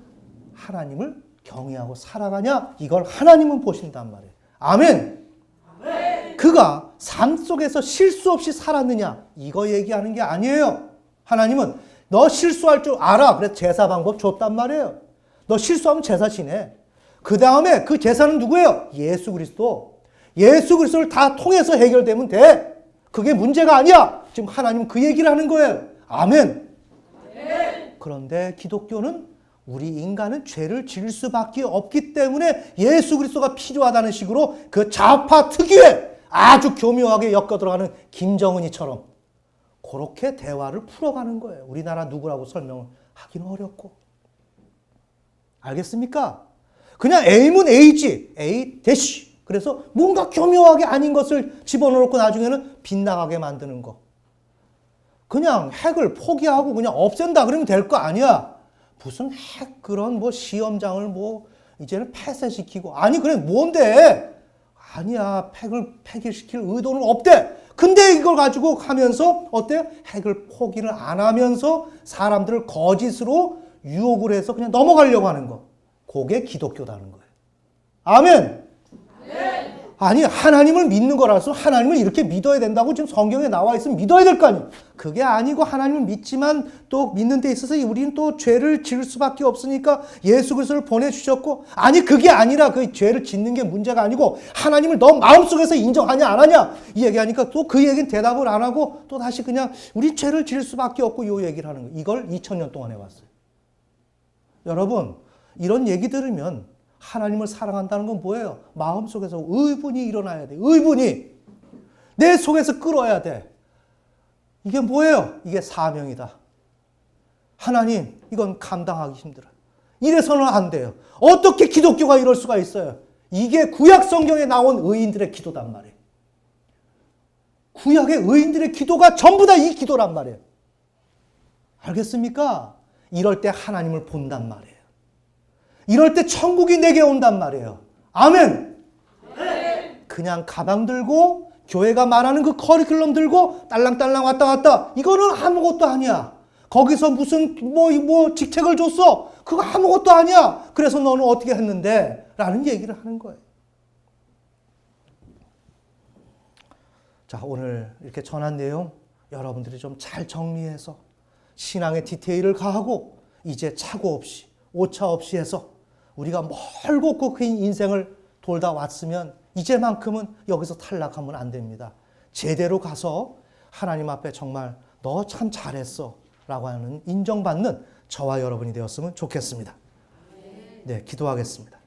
하나님을 경외하고 살아가냐, 이걸 하나님은 보신단 말이에요. 아멘. 아멘. 그가 삶 속에서 실수 없이 살았느냐, 이거 얘기하는 게 아니에요. 하나님은 너 실수할 줄 알아. 그래서 제사 방법 줬단 말이에요. 너 실수하면 제사 지내. 그 다음에 그 제사는 누구예요? 예수 그리스도. 예수 그리스도를 다 통해서 해결되면 돼. 그게 문제가 아니야. 지금 하나님은 그 얘기를 하는 거예요. 아멘. 아멘. 그런데 기독교는, 우리 인간은 죄를 지을 수밖에 없기 때문에 예수 그리스도가 필요하다는 식으로 그 좌파 특유의 아주 교묘하게 엮어 들어가는 김정은이처럼 그렇게 대화를 풀어가는 거예요. 우리나라 누구라고 설명을 하기는 어렵고. 알겠습니까? 그냥 A면 A지. A 대시. 그래서 뭔가 교묘하게 아닌 것을 집어넣고 나중에는 빗나가게 만드는 거. 그냥 핵을 포기하고 그냥 없앤다 그러면 될 거 아니야. 무슨 핵 그런 뭐 시험장을 뭐 이제는 폐쇄시키고. 아니 그래 뭔데? 아니야, 핵을 폐기시킬 의도는 없대. 근데 이걸 가지고 하면서 어때요? 핵을 포기를 안 하면서 사람들을 거짓으로 유혹을 해서 그냥 넘어가려고 하는 거. 그게 기독교다는 거예요. 아멘. 네. 아니, 하나님을 믿는 거라서 하나님을 이렇게 믿어야 된다고 지금 성경에 나와 있으면 믿어야 될 거 아니에요. 그게 아니고 하나님을 믿지만 또 믿는 데 있어서 우리는 또 죄를 지을 수밖에 없으니까 예수 그리스도를 보내주셨고, 아니 그게 아니라 그 죄를 짓는 게 문제가 아니고 하나님을 너 마음속에서 인정하냐 안 하냐 이 얘기하니까 또 그 얘기는 대답을 안 하고 또 다시 그냥 우리 죄를 지을 수밖에 없고 이 얘기를 하는 거예요. 이걸 2000년 동안 해왔어요. 여러분, 이런 얘기 들으면 하나님을 사랑한다는 건 뭐예요? 마음속에서 의분이 일어나야 돼. 의분이. 내 속에서 끓어야 돼. 이게 뭐예요? 이게 사명이다. 하나님, 이건 감당하기 힘들어요. 이래서는 안 돼요. 어떻게 기독교가 이럴 수가 있어요? 이게 구약 성경에 나온 의인들의 기도단 말이에요. 구약의 의인들의 기도가 전부 다 이 기도란 말이에요. 알겠습니까? 이럴 때 하나님을 본단 말이에요. 이럴 때 천국이 내게 온단 말이에요. 아멘. 그냥 가방 들고 교회가 말하는 그 커리큘럼 들고 딸랑딸랑 왔다 갔다, 이거는 아무것도 아니야. 거기서 무슨 뭐 직책을 줬어. 그거 아무것도 아니야. 그래서 너는 어떻게 했는데? 라는 얘기를 하는 거예요. 자, 오늘 이렇게 전한 내용 여러분들이 좀 잘 정리해서 신앙의 디테일을 가하고 이제 착오 없이 오차 없이 해서 우리가 멀고 긴 인생을 돌다 왔으면 이제만큼은 여기서 탈락하면 안 됩니다. 제대로 가서 하나님 앞에 정말 너 참 잘했어 라고 하는 인정받는 저와 여러분이 되었으면 좋겠습니다. 네, 기도하겠습니다.